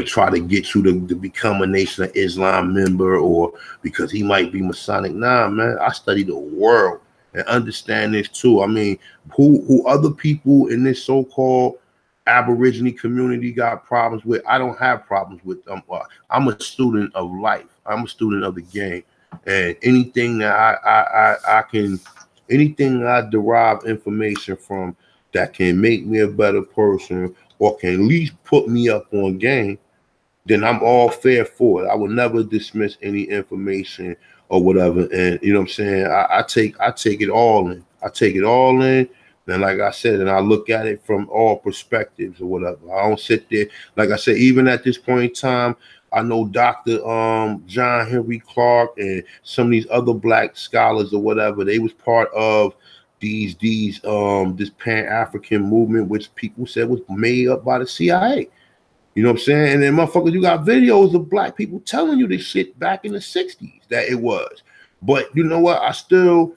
try to get you to become a Nation of Islam member, or because he might be Masonic. Nah, man, I study the world and understand this too. I mean, who other people in this so-called Aborigine community got problems with, I don't have problems with them. I'm a student of life. I'm a student of the game, and anything that anything I derive information from that can make me a better person or can at least put me up on game, then I'm all fair for it. I would never dismiss any information or whatever. And you know what I'm saying? I take it all in. I take it all in. And like I said, and I look at it from all perspectives or whatever. I don't sit there. Like I said, even at this point in time, I know Dr. John Henry Clark and some of these other black scholars or whatever, they was part of this Pan-African movement, which people said was made up by the CIA. You know what I'm saying? And then, motherfuckers, you got videos of black people telling you this shit back in the 60s that it was. But you know what? I still,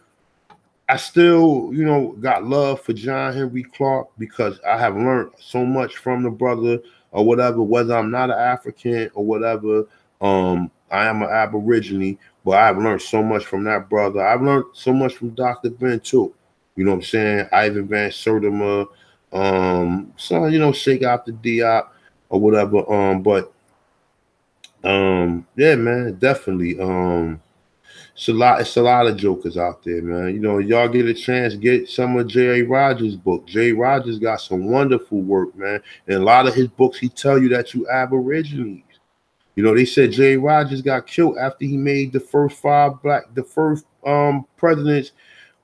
got love for John Henry Clark, because I have learned so much from the brother or whatever, whether I'm not an African or whatever. I am an Aborigine, but I've learned so much from that brother. I've learned so much from Dr. Ben too. You know what I'm saying? Ivan Van Sertima, Shake Out the Diop or whatever. Yeah, man, definitely. It's a lot of jokers out there, man. Y'all get a chance, get some of J.A. Rogers' book. J. Rogers got some wonderful work, man. And a lot of his books, he tell you that you Aborigines. They said J. Rogers got killed after he made the first presidents,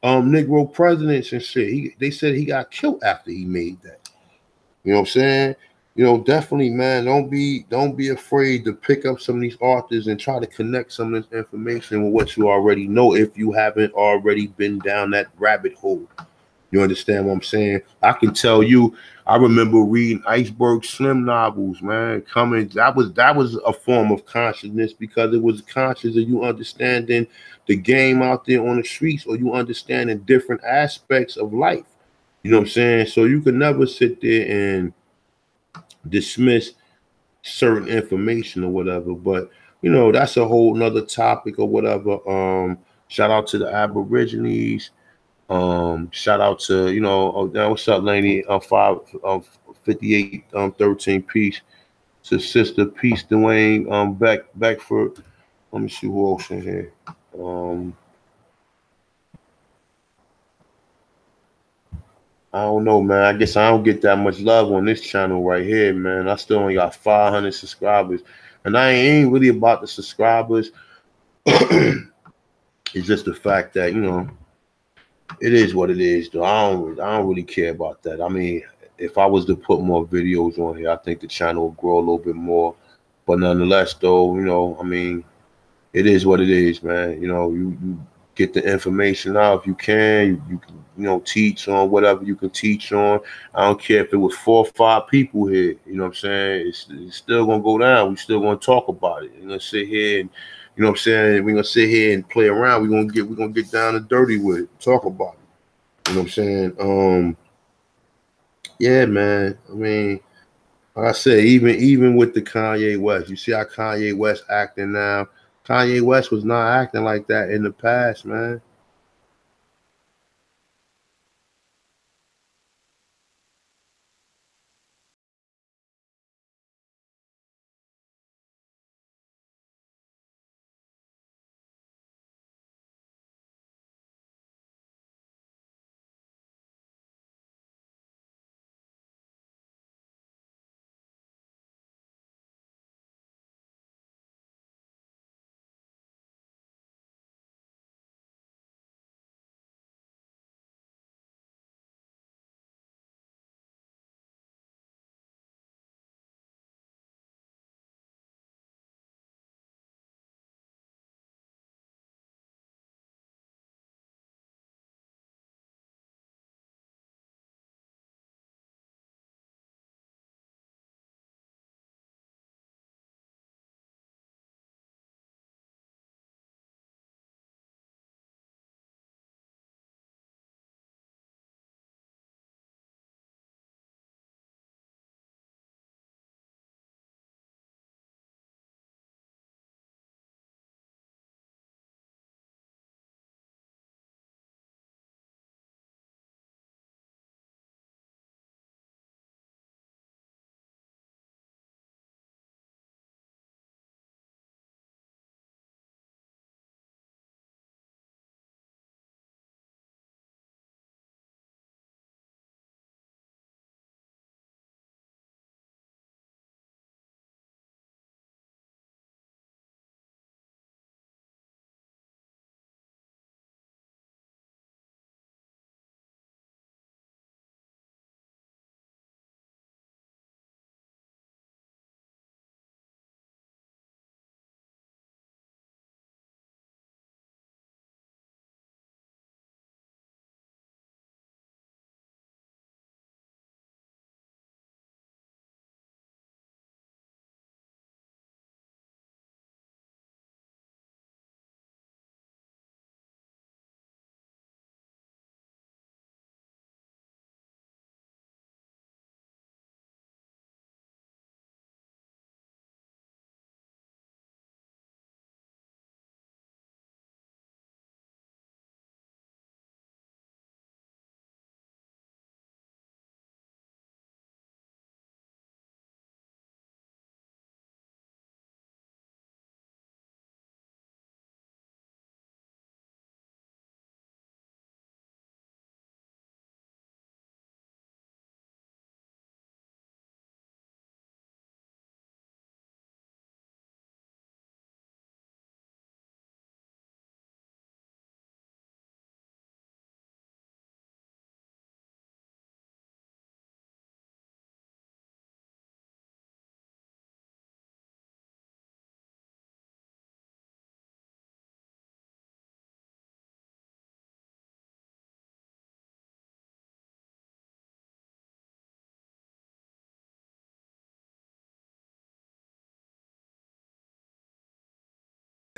Negro presidents and shit. They said he got killed after he made that. You know what I'm saying? Definitely, man, don't be afraid to pick up some of these authors and try to connect some of this information with what you already know if you haven't already been down that rabbit hole. You understand what I'm saying? I can tell you, I remember reading Iceberg Slim novels, man. That was a form of consciousness, because it was conscious of you understanding the game out there on the streets, or you understanding different aspects of life. You know what I'm saying? So you could never sit there and dismiss certain information or whatever, but that's a whole nother topic or whatever. Shout out to the Aborigines. Shout out to what's up, lady? 58 13 Peace to Sister Peace Dwayne Beckford. Let me see who else in here. I don't know, man. I guess I don't get that much love on this channel right here, man. I still only got 500 subscribers. And I ain't really about the subscribers. It's just the fact that, it is what it is, though. I don't really care about that. I mean, if I was to put more videos on here, I think the channel would grow a little bit more. But nonetheless, though, I mean, it is what it is, man. You get the information out if you can. You can, teach on whatever you can teach on. I don't care if it was 4 or 5 people here. You know what I'm saying? It's still gonna go down. We still gonna talk about it. We're gonna sit here and, you know what I'm saying? We're gonna sit here and play around. We're gonna get down and dirty with it. Talk about it. You know what I'm saying? Yeah, man. I mean, like I said, even with the Kanye West, you see how Kanye West acting now. Kanye West was not acting like that in the past, man.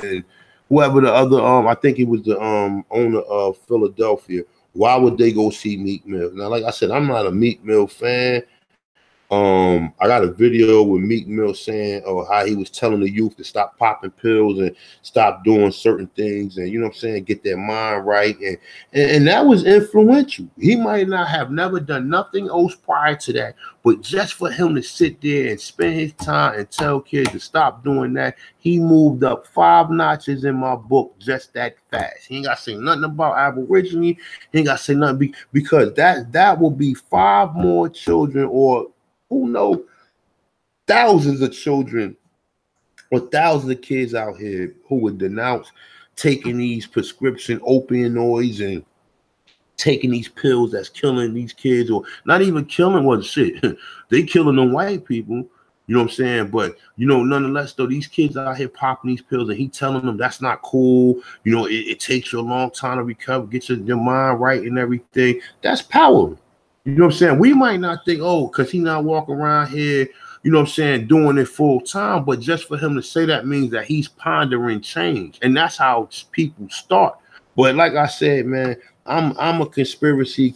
And whoever the other, I think it was the owner of Philadelphia. Why would they go see Meek Mill? Now, like I said, I'm not a Meek Mill fan. I got a video with Meek Mill saying how he was telling the youth to stop popping pills and stop doing certain things, and you know what I'm saying, get their mind right, and that was influential. He might not have never done nothing else prior to that, but just for him to sit there and spend his time and tell kids to stop doing that, he moved up 5 notches in my book just that fast. He ain't got to say nothing about Aborigine. He ain't got to say nothing because that will be 5 more children, or who knows, thousands of children or thousands of kids out here who would denounce taking these prescription opioids and taking these pills that's killing these kids, or not even killing one shit. They killing them white people. You know what I'm saying? But, you know, nonetheless, though, these kids out here popping these pills and he telling them that's not cool. You know, it takes you a long time to recover, get your mind right and everything. That's power. You know what I'm saying? We might not think, oh, because he not walking around here, you know what I'm saying, doing it full time. But just for him to say that means that he's pondering change. And that's how people start. But like I said, man, I'm a conspiracy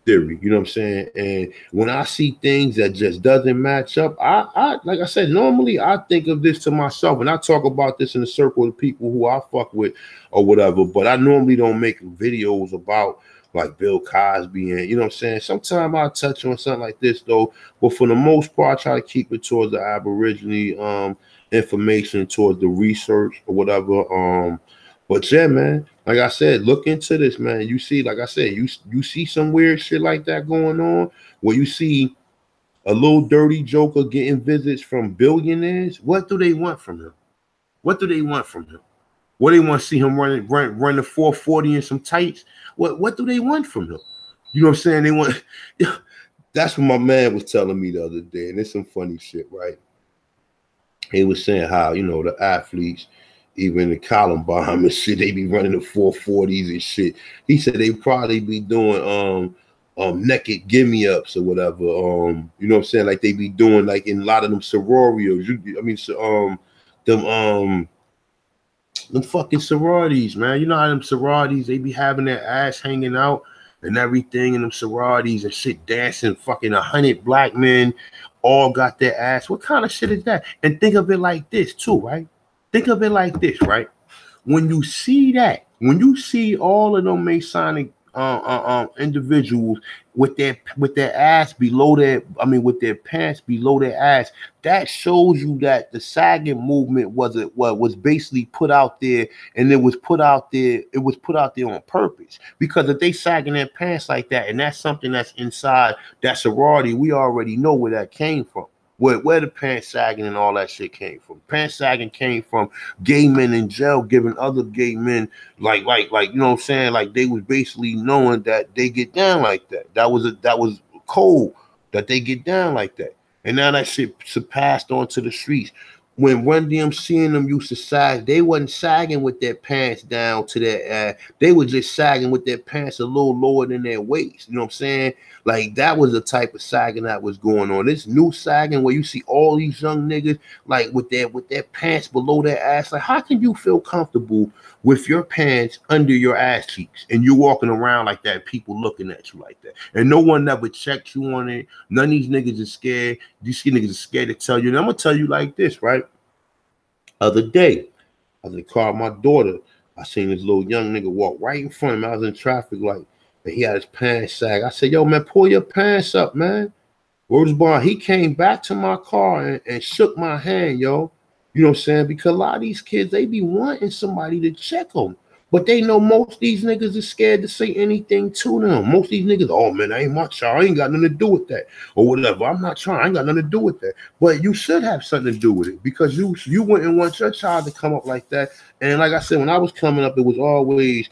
theory, you know what I'm saying? And when I see things that just doesn't match up, I like I said, normally I think of this to myself, and I talk about this in a circle of people who I fuck with or whatever, but I normally don't make videos about like Bill Cosby and, you know what I'm saying? Sometimes I'll touch on something like this though, but for the most part, I try to keep it towards the Aborigine information, towards the research or whatever. But yeah, man, like I said, look into this, man. You see, like I said, you see some weird shit like that going on where you see a little dirty joker getting visits from billionaires. What do they want from him? What do they want from him? What they want to see him run the 440 in some tights? What do they want from him? You know what I'm saying? They want. That's what my man was telling me the other day, and it's some funny shit, right? He was saying how, you know, the athletes, even the Columbine and shit, they be running the 440s and shit. He said they probably be doing naked gimme ups or whatever. You know what I'm saying? Like they be doing like in a lot of them sororios. Them fucking sororities, man. You know how them sororities, they be having their ass hanging out and everything in them sororities and shit, dancing. Fucking 100 black men all got their ass. What kind of shit is that? And think of it like this too, right? Think of it like this, right? When you see that, when you see all of them Masonic individuals with their ass below their, with their pants below their ass, that shows you that the sagging movement was basically put out there, and it was put out there on purpose. Because if they sagging their pants like that, and that's something that's inside that sorority, we already know where that came from. Where the pants sagging and all that shit came from. Pants sagging came from gay men in jail giving other gay men like you know what I'm saying? Like they was basically knowing that they get down like that. That was cold that they get down like that. And now that shit surpassed onto the streets. When Run DMC and them used to sag, they wasn't sagging with their pants down to their ass. They were just sagging with their pants a little lower than their waist. You know what I'm saying? Like that was the type of sagging that was going on. This new sagging where you see all these young niggas like with their pants below their ass. Like, how can you feel comfortable with your pants under your ass cheeks and you're walking around like that, people looking at you like that, and no one never checked you on it? None of these niggas are scared. These niggas are scared to tell you. And I'm gonna tell you like this, right? Other day, I was in the car with my daughter. I seen this little young nigga walk right in front of me. I was in traffic light, and he had his pants sag. I said, yo, man, pull your pants up, man. Where's Bar? He came back to my car and shook my hand, yo. You know what I'm saying? Because a lot of these kids, they be wanting somebody to check them. But they know most of these niggas are scared to say anything to them. Most of these niggas, oh, man, I ain't my child. I ain't got nothing to do with that. Or whatever. I'm not trying. I ain't got nothing to do with that. But you should have something to do with it, because you wouldn't want your child to come up like that. And like I said, when I was coming up, it was always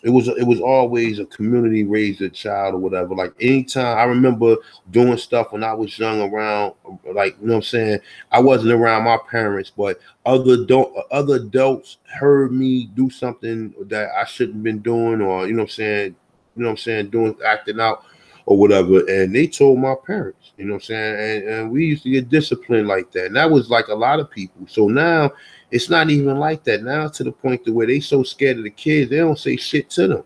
it was always a community raised a child or whatever. Like anytime I remember doing stuff when I was young around, like, you know what I'm saying, I wasn't around my parents, but other adults heard me do something that I shouldn't have been doing, or you know what I'm saying, doing, acting out or whatever, and they told my parents, you know what I'm saying, and we used to get disciplined like that. And that was like a lot of people. So now it's not even like that now, to the point to where they so scared of the kids, they don't say shit to them.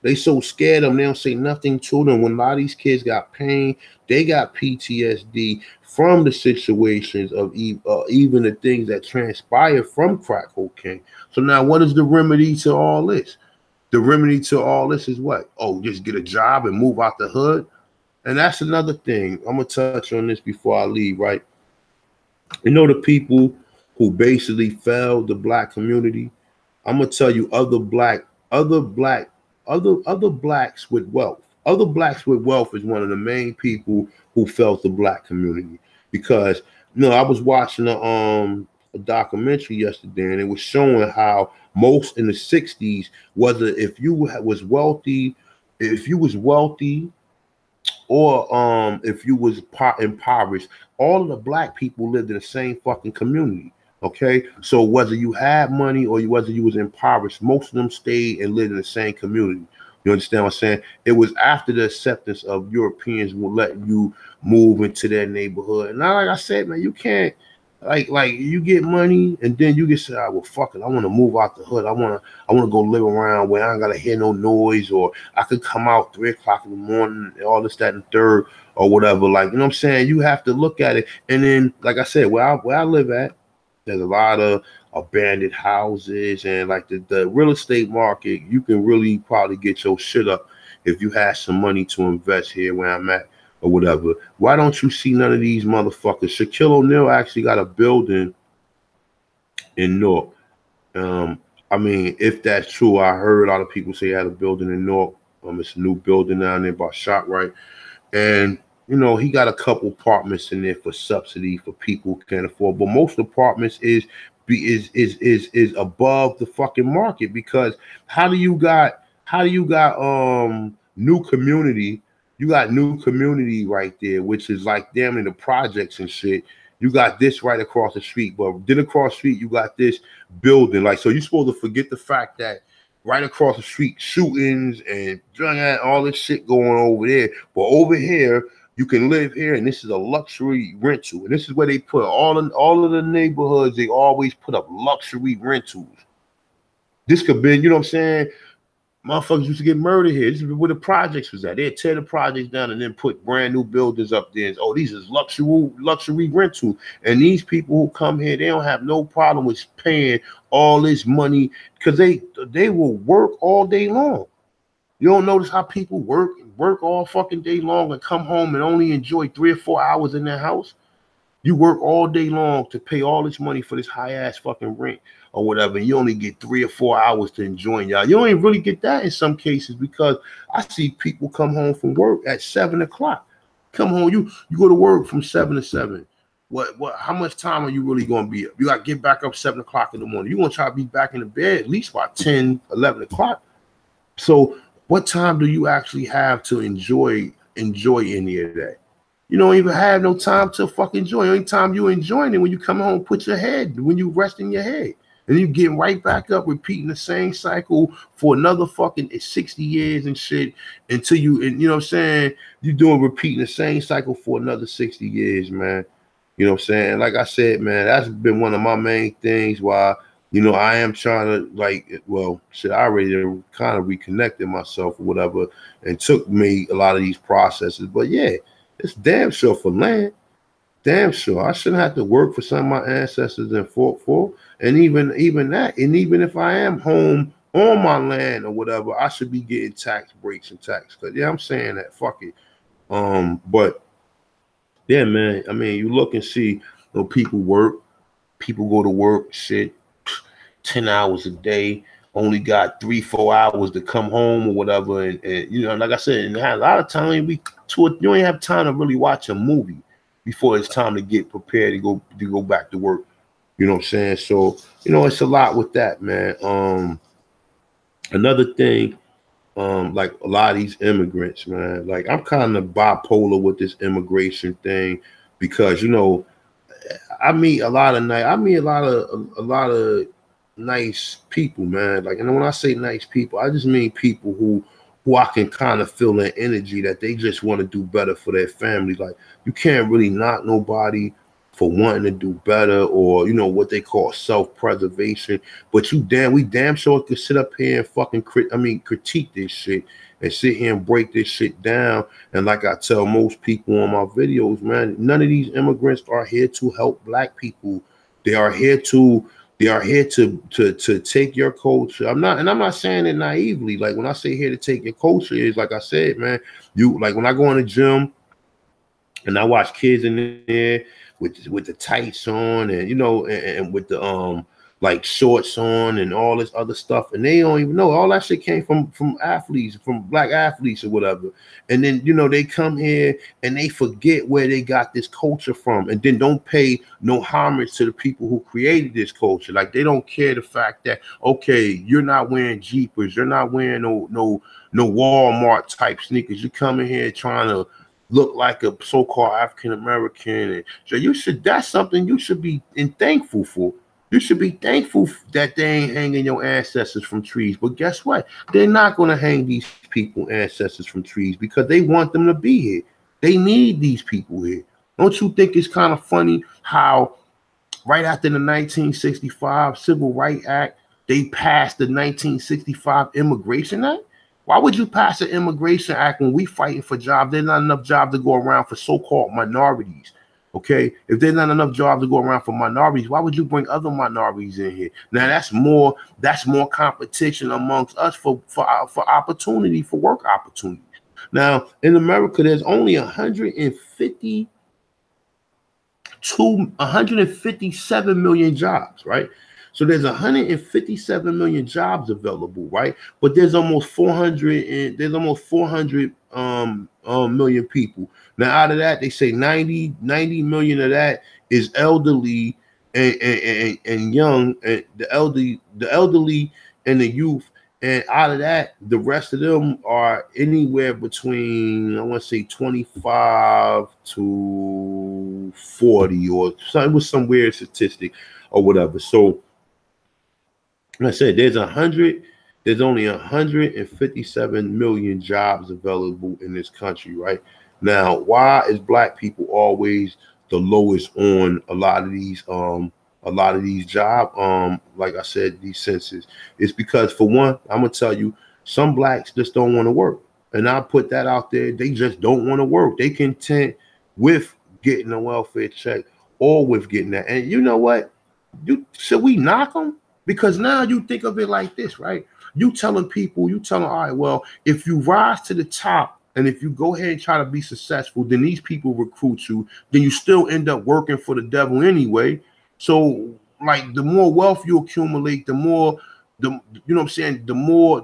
They so scared of them, they don't say nothing to them. When a lot of these kids got pain, they got PTSD from the situations of even the things that transpire from crack cocaine. So now what is the remedy to all this? The remedy to all this is what? Oh, just get a job and move out the hood? And that's another thing. I'm going to touch on this before I leave, right? You know, the people who basically failed the black community, I'm gonna tell you, other blacks with wealth. Other blacks with wealth is one of the main people who failed the black community. Because, you know, I was watching a documentary yesterday, and it was showing how most in the 60s, whether if you was wealthy if you was impoverished, all of the black people lived in the same fucking community. Okay, so whether you had money or whether you was impoverished, most of them stayed and lived in the same community. You understand what I'm saying? It was after the acceptance of Europeans will let you move into their neighborhood. And now, like I said, man, you can't like you get money and then you get say, well, fuck it, I want to move out the hood. I want to go live around where I ain't gotta hear no noise, or I could come out 3 o'clock in the morning, all this, that, and third, or whatever. Like, you know what I'm saying? You have to look at it. And then, like I said, where I live at, there's a lot of abandoned houses, and like the real estate market, you can really probably get your shit up if you had some money to invest here where I'm at or whatever. Why don't you see none of these motherfuckers? Shaquille O'Neal actually got a building in Newark. I mean, if that's true, I heard a lot of people say he had a building in Newark. It's a new building down there by ShopRite. And you know, he got a couple apartments in there for subsidy for people who can't afford, but most apartments is above the fucking market, because how do you got new community? You got new community right there, which is like damn in the projects and shit. You got this right across the street, but then across the street you got this building. Like, so you're supposed to forget the fact that right across the street shootings and all this shit going over there, but over here you can live here, and this is a luxury rental. And this is where they put all of the neighborhoods. They always put up luxury rentals. This could be, you know what I'm saying? Motherfuckers used to get murdered here. This is where the projects was at. They'd tear the projects down and then put brand new buildings up there. And, oh, these is luxury rental. And these people who come here, they don't have no problem with paying all this money, because they will work all day long. You don't notice how people work all fucking day long and come home and only enjoy 3 or 4 hours in their house? You work all day long to pay all this money for this high ass fucking rent or whatever. You only get 3 or 4 hours to enjoy, y'all. You don't even really get that in some cases, because I see people come home from work at 7 o'clock. Come home, you go to work from 7 to 7. How much time are you really going to be up? You got to get back up 7 o'clock in the morning. You want to try to be back in the bed at least by 10, 11 o'clock. So what time do you actually have to enjoy any of that? You don't even have no time to fucking enjoy. The only time you enjoying it when you come home, when you rest in your head. And you getting right back up, repeating the same cycle for another fucking 60 years and shit until you know what I'm saying? You're repeating the same cycle for another 60 years, man. You know what I'm saying? Like I said, man, that's been one of my main things why, you know, I am trying to I already kind of reconnected myself or whatever, and took me a lot of these processes. But yeah, it's damn sure for land. Damn sure. I shouldn't have to work for some of my ancestors and fought for. And even that, and even if I am home on my land or whatever, I should be getting tax breaks and tax cuts. Yeah, I'm saying that. Fuck it. But yeah, man, I mean, you look and see, you know, people go to work, shit, 10 hours a day, only got 3-4 hours to come home or whatever. And you know, like I said, and a lot of time you don't have time to really watch a movie before it's time to get prepared to go back to work. You know what I'm saying? So, you know, it's a lot with that, man. Another thing, like a lot of these immigrants, man, like I'm kind of bipolar with this immigration thing, because, you know, I meet a lot of nice people, man. Like, and when I say nice people, I just mean people who I can kind of feel their energy that they just want to do better for their family. Like, you can't really knock nobody for wanting to do better, or, you know, what they call self-preservation. But we damn sure could sit up here and fucking critique this shit and sit here and break this shit down. And like I tell most people on my videos, man, none of these immigrants are here to help black people. They are here to take your culture. I'm not saying it naively. Like, when I say here to take your culture, is like I said, man, you like when I go in the gym and I watch kids in there with the tights on, and you know, and with the like shorts on and all this other stuff, and they don't even know all that shit came from athletes, from black athletes or whatever. And then they come here and they forget where they got this culture from, and then don't pay no homage to the people who created this culture. Like they don't care the fact that, okay, you're not wearing Jeepers, you're not wearing no Walmart type sneakers. You come in here trying to look like a so-called African American, and so that's something you should be thankful for. You should be thankful that they ain't hanging your ancestors from trees. But guess what? They're not going to hang these people ancestors from trees because they want them to be here. They need these people here. Don't you think it's kind of funny how right after the 1965 Civil Rights Act, they passed the 1965 Immigration Act? Why would you pass an Immigration Act when we fighting for jobs? There's not enough jobs to go around for so-called minorities. Okay, if there's not enough jobs to go around for minorities, why would you bring other minorities in here? Now that's more competition amongst us for opportunity, for work opportunities. Now in America, there's only 157 million jobs, right? So there's 157 million jobs available, right? But there's almost 400 million people. Now out of that, they say 90 million of that is elderly and young, and the elderly and the youth. And out of that, the rest of them are anywhere between, I want to say 25 to 40 or something, with some weird statistic or whatever. So like I said, there's only 157 million jobs available in this country, right? Now, why is black people always the lowest on a lot of these jobs? Like I said, these census. It's because, for one, I'm gonna tell you, some blacks just don't want to work. And I put that out there. They just don't want to work. They content with getting a welfare check or with getting that. And you know what? Should we knock them? Because now you think of it like this, right? You telling people, all right, well, if you rise to the top and if you go ahead and try to be successful, then these people recruit you, then you still end up working for the devil anyway. So like the more wealth you accumulate, the more, you know what I'm saying? The more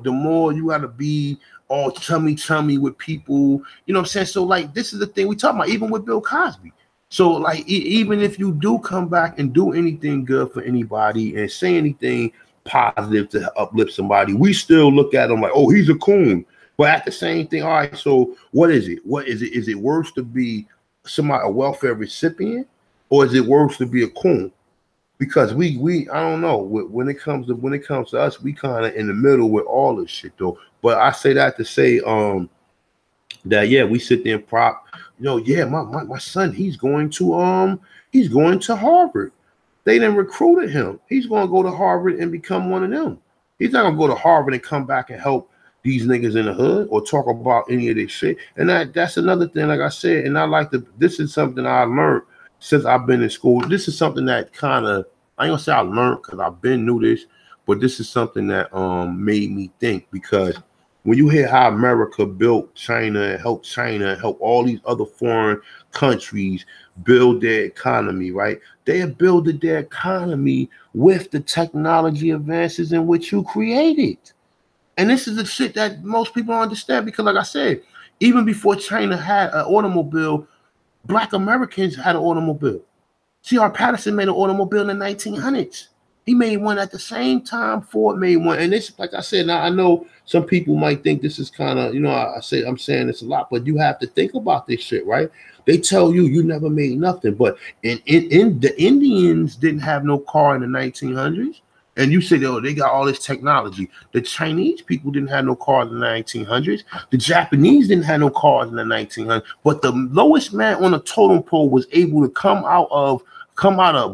you got to be all chummy with people, you know what I'm saying? So like, this is the thing we talk about, even with Bill Cosby. So like, even if you do come back and do anything good for anybody and say anything positive to uplift somebody, we still look at him like, oh, he's a coon. But at the same thing, all right, so what is it? Is it worse to be a welfare recipient, or is it worse to be a coon? Because we I don't know, when it comes to us, we kind of in the middle with all this shit though. But I say that to say that yeah, we sit there and prop, yeah, my son, he's going to Harvard. They done recruited him. He's going to go to Harvard and become one of them. He's not going to go to Harvard and come back and help these niggas in the hood or talk about any of this shit. And that's another thing, like I said, and this is something I learned since I've been in school. This is something that kind of, I ain't gonna say I learned because I've been knew this, but this is something that made me think, because when you hear how America built China and help all these other foreign countries build their economy, right? They have built their economy with the technology advances in which you created. And this is the shit that most people don't understand, because like I said, even before China had an automobile, Black Americans had an automobile. C.R. Patterson made an automobile in the 1900s. He made one at the same time Ford made one. And this, like I said, now I know some people might think this is kind of, I'm saying this a lot, but you have to think about this shit, right? They tell you never made nothing. But in the Indians didn't have no car in the 1900s. And you say, oh, they got all this technology. The Chinese people didn't have no cars in the 1900s. The Japanese didn't have no cars in the 1900s. But the lowest man on a totem pole was able to come out of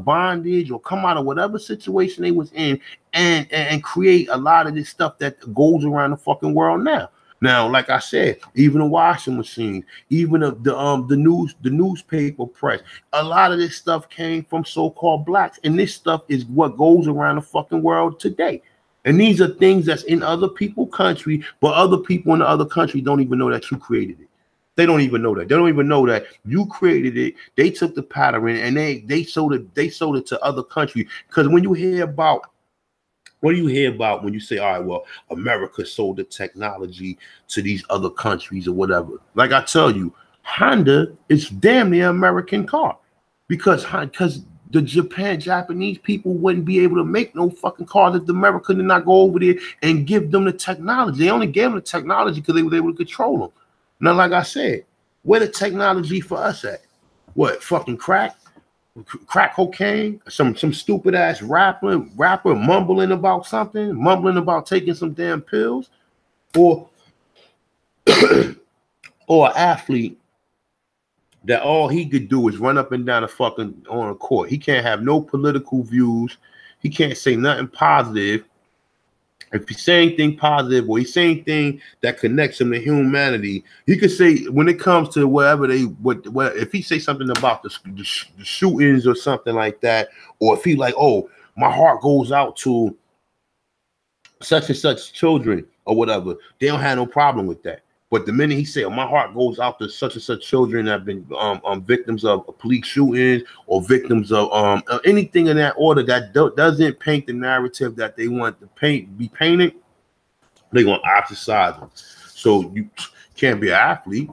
bondage or come out of whatever situation they was in and create a lot of this stuff that goes around the fucking world now. Now, like I said, even the washing machine, even the newspaper press, a lot of this stuff came from so-called blacks, and this stuff is what goes around the fucking world today. And these are things that's in other people's country, but other people in the other country don't even know that you created it. They don't even know that. They don't even know that you created it. They took the pattern and they sold it. They sold it to other countries. Because when you hear about, what do you hear about when you say, all right, well, America sold the technology to these other countries or whatever? Like I tell you, Honda is damn near American car because the Japanese people wouldn't be able to make no fucking cars if America did not go over there and give them the technology. They only gave them the technology because they were able to control them. Now, like I said, where the technology for us at? What, fucking crack cocaine? Some stupid ass rapper mumbling about something, mumbling about taking some damn pills, or or an athlete that all he could do is run up and down on a court. He can't have no political views. He can't say nothing positive. If he say anything positive or he say anything that connects him to humanity, he could say, when it comes to if he say something about the shootings or something like that, or if he like, oh, my heart goes out to such and such children or whatever, they don't have no problem with that. But the minute he say, oh, my heart goes out to such and such children that have been victims of police shootings or victims of anything in that order that doesn't paint the narrative that they want to be painted, they're going to ostracize them. So you can't be an athlete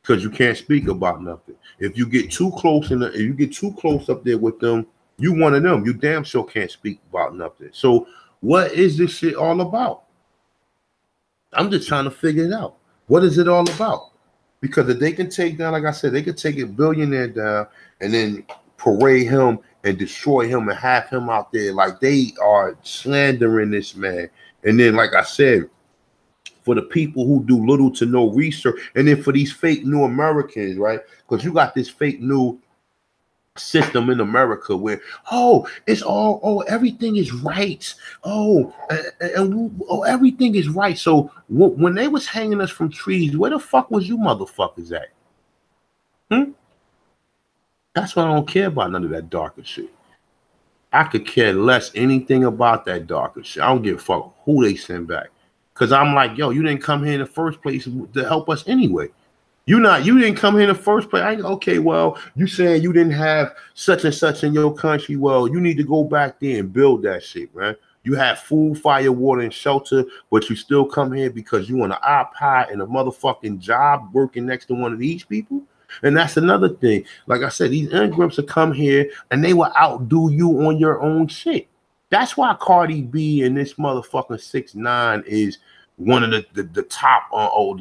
because you can't speak about nothing. If you get too close if you get too close up there with them, you one of them. You damn sure can't speak about nothing. So what is this shit all about? I'm just trying to figure it out. What is it all about? Because if they can take down, like I said, they could take a billionaire down and then parade him and destroy him and have him out there like they are slandering this man. And then, like I said, for the people who do little to no research, and then for these fake new Americans, right? Because you got this fake new system in America where everything is right, everything is right. So when they was hanging us from trees, where the fuck was you motherfuckers at? That's why I don't care about none of that darker shit. I could care less anything about that darker shit. I don't give a fuck who they send back, because I'm like, yo, you didn't come here in the first place to help us anyway. You didn't come here in the first place. Okay, well, you saying you didn't have such and such in your country. Well, you need to go back there and build that shit, man. You have food, fire, water, and shelter, but you still come here because you want an iPod and a motherfucking job working next to one of these people. And that's another thing. Like I said, these immigrants will come here and they will outdo you on your own shit. That's why Cardi B and this motherfucking 6ix9ine is one of the top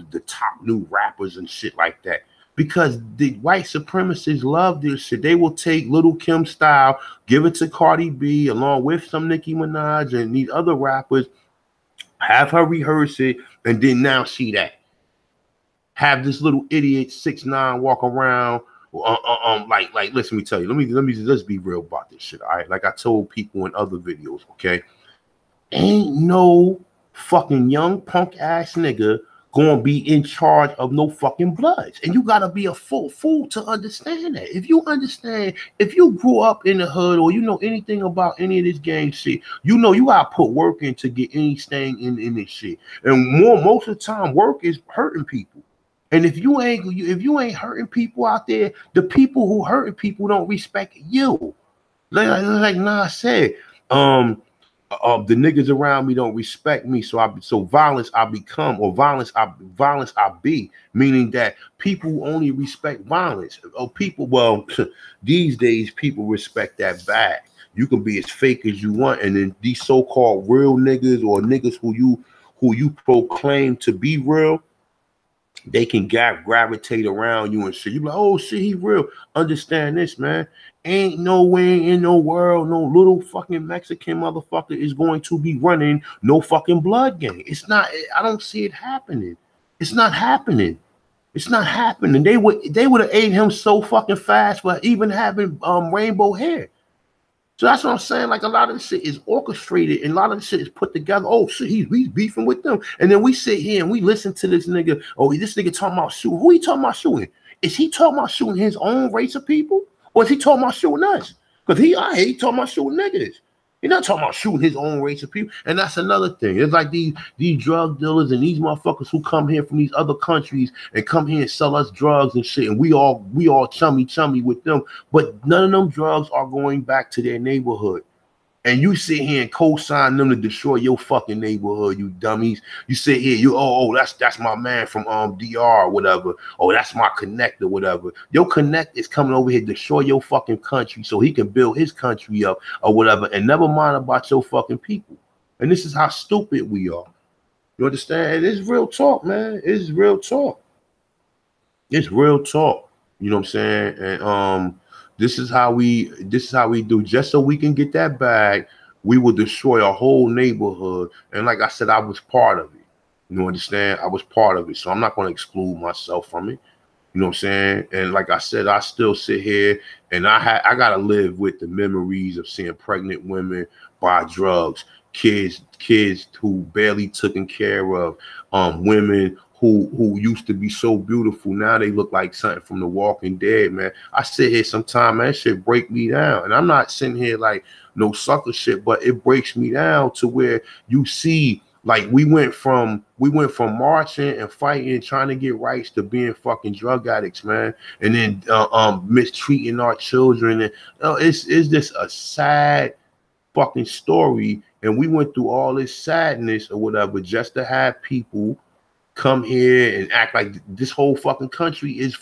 the top new rappers and shit like that, because the white supremacists love this shit. They will take Little Kim style, give it to Cardi B along with some Nicki Minaj and these other rappers, have her rehearse it, and then now see that. Have this little idiot 6ix9ine walk around like listen, let me tell you, let's be real about this shit, all right? Like I told people in other videos, okay? Ain't no fucking young punk ass nigga gonna be in charge of no fucking Bloods. And you gotta be a fool to understand that. If you grew up in the hood or you know anything about any of this gang shit, you know you gotta put work in to get anything in this shit. And most of the time, work is hurting people. And if you ain't hurting people out there, the people who hurting people don't respect you. Like Nas said, the niggas around me don't respect me, so violence I become, or violence I be, meaning that people only respect violence. These days people respect that bad. You can be as fake as you want, and then these so-called real niggas or niggas who you proclaim to be real, they can gravitate around you and shit. You like, oh shit, he real. Understand this, man. Ain't no way in no world no little fucking Mexican motherfucker is going to be running no fucking blood gang. It's not. I don't see it happening. It's not happening. It's not happening. They would have ate him so fucking fast for even having rainbow hair. So that's what I'm saying. Like, a lot of this shit is orchestrated and a lot of this shit is put together. Oh shit, he's beefing with them. And then we sit here and we listen to this nigga. Oh, this nigga talking about shooting. Who he talking about shooting? Is he talking about shooting his own race of people? Or is he talking about shooting us? Because he talking about shooting niggas. You're not talking about shooting his own race of people. And that's another thing. It's like these drug dealers and these motherfuckers who come here from these other countries and come here and sell us drugs and shit. And we all chummy with them. But none of them drugs are going back to their neighborhood. And you sit here and co-sign them to destroy your fucking neighborhood, you dummies. You sit here, that's my man from DR or whatever. Oh, that's my connect or whatever. Your connect is coming over here to destroy your fucking country so he can build his country up or whatever, and never mind about your fucking people. And this is how stupid we are. You understand? It's real talk, man. It's real talk. It's real talk. You know what I'm saying? And this is how we do. Just so we can get that bag, we will destroy a whole neighborhood. And like I said, I was part of it. You understand? I was part of it. So I'm not going to exclude myself from it. You know what I'm saying? And like I said, I still sit here and I gotta live with the memories of seeing pregnant women buy drugs, kids who barely taken care of, women who used to be so beautiful. Now they look like something from The Walking Dead, man. I sit here sometimes, man, that shit break me down. And I'm not sitting here like no sucker shit, but it breaks me down to where you see, like, we went from marching and fighting, trying to get rights, to being fucking drug addicts, man. And then mistreating our children. And it's just a sad fucking story. And we went through all this sadness or whatever just to have people come here and act like this whole fucking country is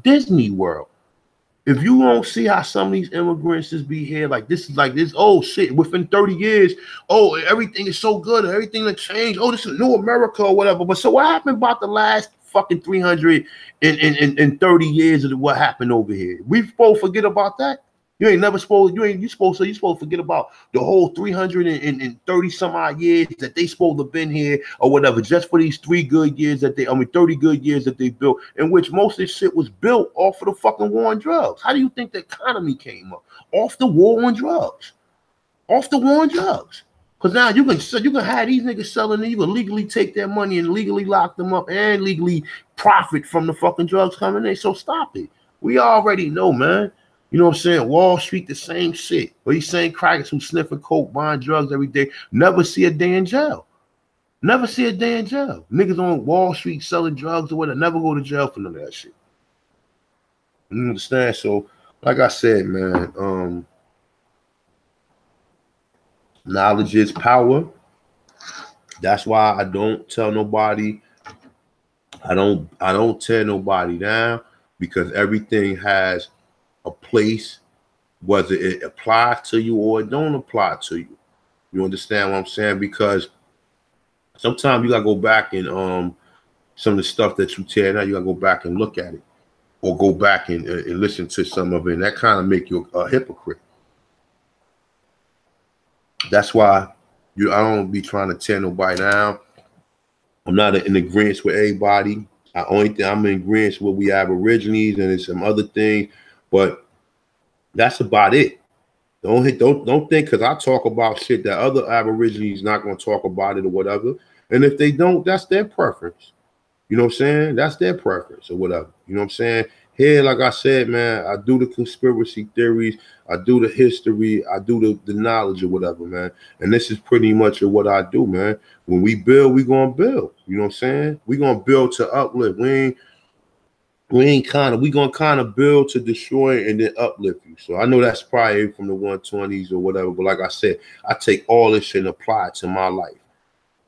Disney World. If you don't see how some of these immigrants just be here, like this, oh shit, within 30 years, oh, everything is so good, everything has changed, oh, this is new America or whatever. But so what happened about the last fucking 330 years of what happened over here? We supposed to forget about that? You supposed to forget about the whole 330 some odd years that they supposed to have been here or whatever, just for these 30 good years that they built, in which most of this shit was built off of the fucking war on drugs. How do you think the economy came up? Off the war on drugs. Off the war on drugs. Because now you can have these niggas selling and you can legally take their money and legally lock them up and legally profit from the fucking drugs coming in. So stop it. We already know, man. You know what I'm saying? Wall Street, the same shit. But these same crackers who sniffing coke, buying drugs every day, never see a day in jail. Never see a day in jail. Niggas on Wall Street selling drugs or whatever, never go to jail for none of that shit. You understand? So, like I said, man, knowledge is power. That's why I don't tell nobody. I don't tear nobody down, because everything has a place, whether it applies to you or it don't apply to you. You understand what I'm saying? Because sometimes you gotta go back and some of the stuff that you tear down, you gotta go back and look at it, or go back and listen to some of it. And that kind of make you a hypocrite. That's why I don't be trying to tear nobody down. I'm not in agreement with everybody. Only thing I'm in agreement with, we Aborigines and some other things. But that's about it. Don't think because I talk about shit that other Aborigines not going to talk about it or whatever. And if they don't, that's their preference. You know what I'm saying? That's their preference or whatever. You know what I'm saying? Here, like I said, man, I do the conspiracy theories, I do the history, I do the knowledge or whatever, man. And this is pretty much what I do, man. When we build, we gonna build. You know what I'm saying? We gonna build to uplift. We gonna kind of build to destroy and then uplift you. So I know that's probably from the 120s or whatever, but like I said, I take all this shit and apply it to my life.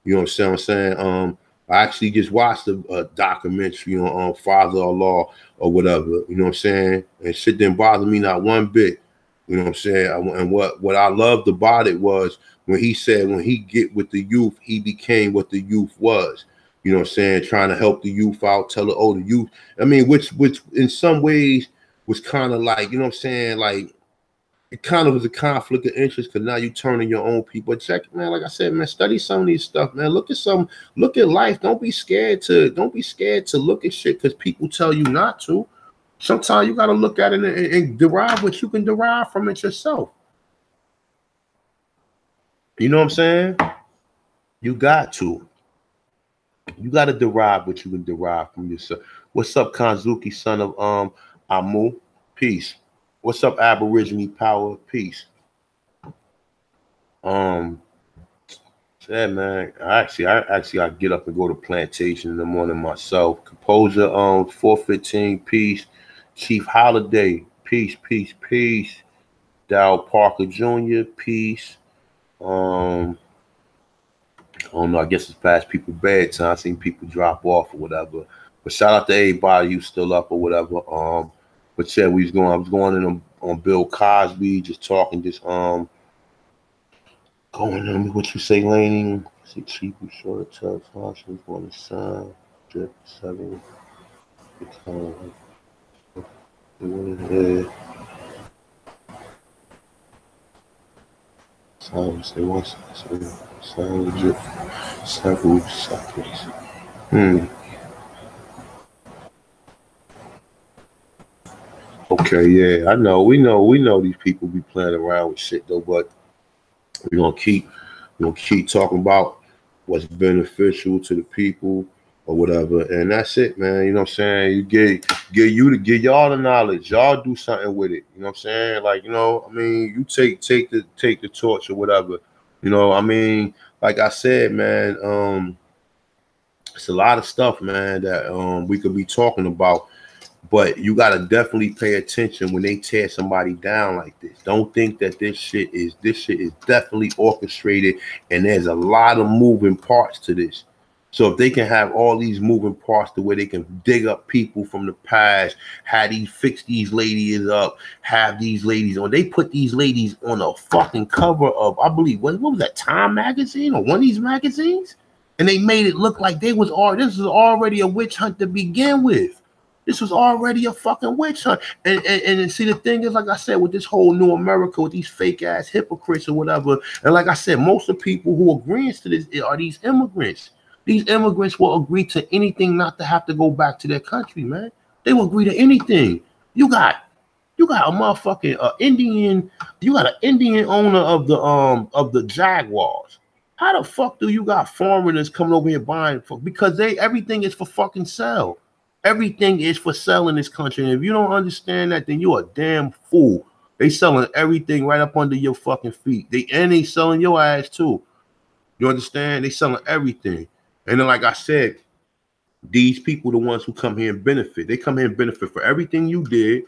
You know what I'm saying? I actually just watched a documentary on father-in-law or whatever. You know what I'm saying? And shit didn't bother me not one bit. You know what I'm saying? And what I loved about it was when he said when he get with the youth, he became what the youth was. You know what I'm saying? Trying to help the youth out, tell the older youth. I mean, which in some ways was kind of like, you know what I'm saying? Like, it kind of was a conflict of interest, because now you turning your own people. Check, man, like I said, man, study some of these stuff, man. Look at life. Don't be scared to look at shit because people tell you not to. Sometimes you got to look at it and derive what you can derive from it yourself. You know what I'm saying? You got to. You got to derive what you can derive from yourself. What's up, Kanzuki, son of Amu? Peace. What's up, Aborigine Power? Peace. Yeah, man. I get up and go to plantation in the morning myself. Composer, 415, peace. Chief Holiday, peace, peace, peace. Dow Parker Jr., peace. I don't know. I guess it's past people bedtime. I've seen people drop off or whatever. But shout out to everybody who's still up or whatever. But yeah, I was going in on Bill Cosby, just talking, just going on what you say, Laney. See, cheap, short, tough, Washington, going to sign, drip, 7. Silence, they want silence, drip, several seconds. Okay, yeah, I know. We know these people be playing around with shit though, but we're gonna keep talking about what's beneficial to the people or whatever, and that's it, man. You know what I'm saying? You get y'all the knowledge, y'all do something with it. You know what I'm saying? Like, you know, I mean, you take the torch or whatever. You know, I mean, like I said, man, it's a lot of stuff, man, that we could be talking about. But you got to definitely pay attention when they tear somebody down like this. Don't think that this shit is definitely orchestrated, and there's a lot of moving parts to this. So if they can have all these moving parts to where they can dig up people from the past, fix these ladies up, have these ladies on. They put these ladies on a fucking cover of, I believe, what was that, Time magazine or one of these magazines? And they made it look like this was already a witch hunt to begin with. This was already a fucking witch hunt. And see, the thing is, like I said, with this whole new America, with these fake ass hypocrites or whatever, and like I said, most of the people who agree to this are these immigrants. These immigrants will agree to anything not to have to go back to their country, man. They will agree to anything. You got a motherfucking Indian, you got an Indian owner of the Jaguars. How the fuck do you got foreigners coming over here buying? Because everything is for fucking sale. Everything is for sale in this country. And if you don't understand that, then you're a damn fool. They selling everything right up under your fucking feet. They selling your ass too. You understand? They selling everything. And then, like I said, these people, the ones who come here and benefit. They come here and benefit for everything you did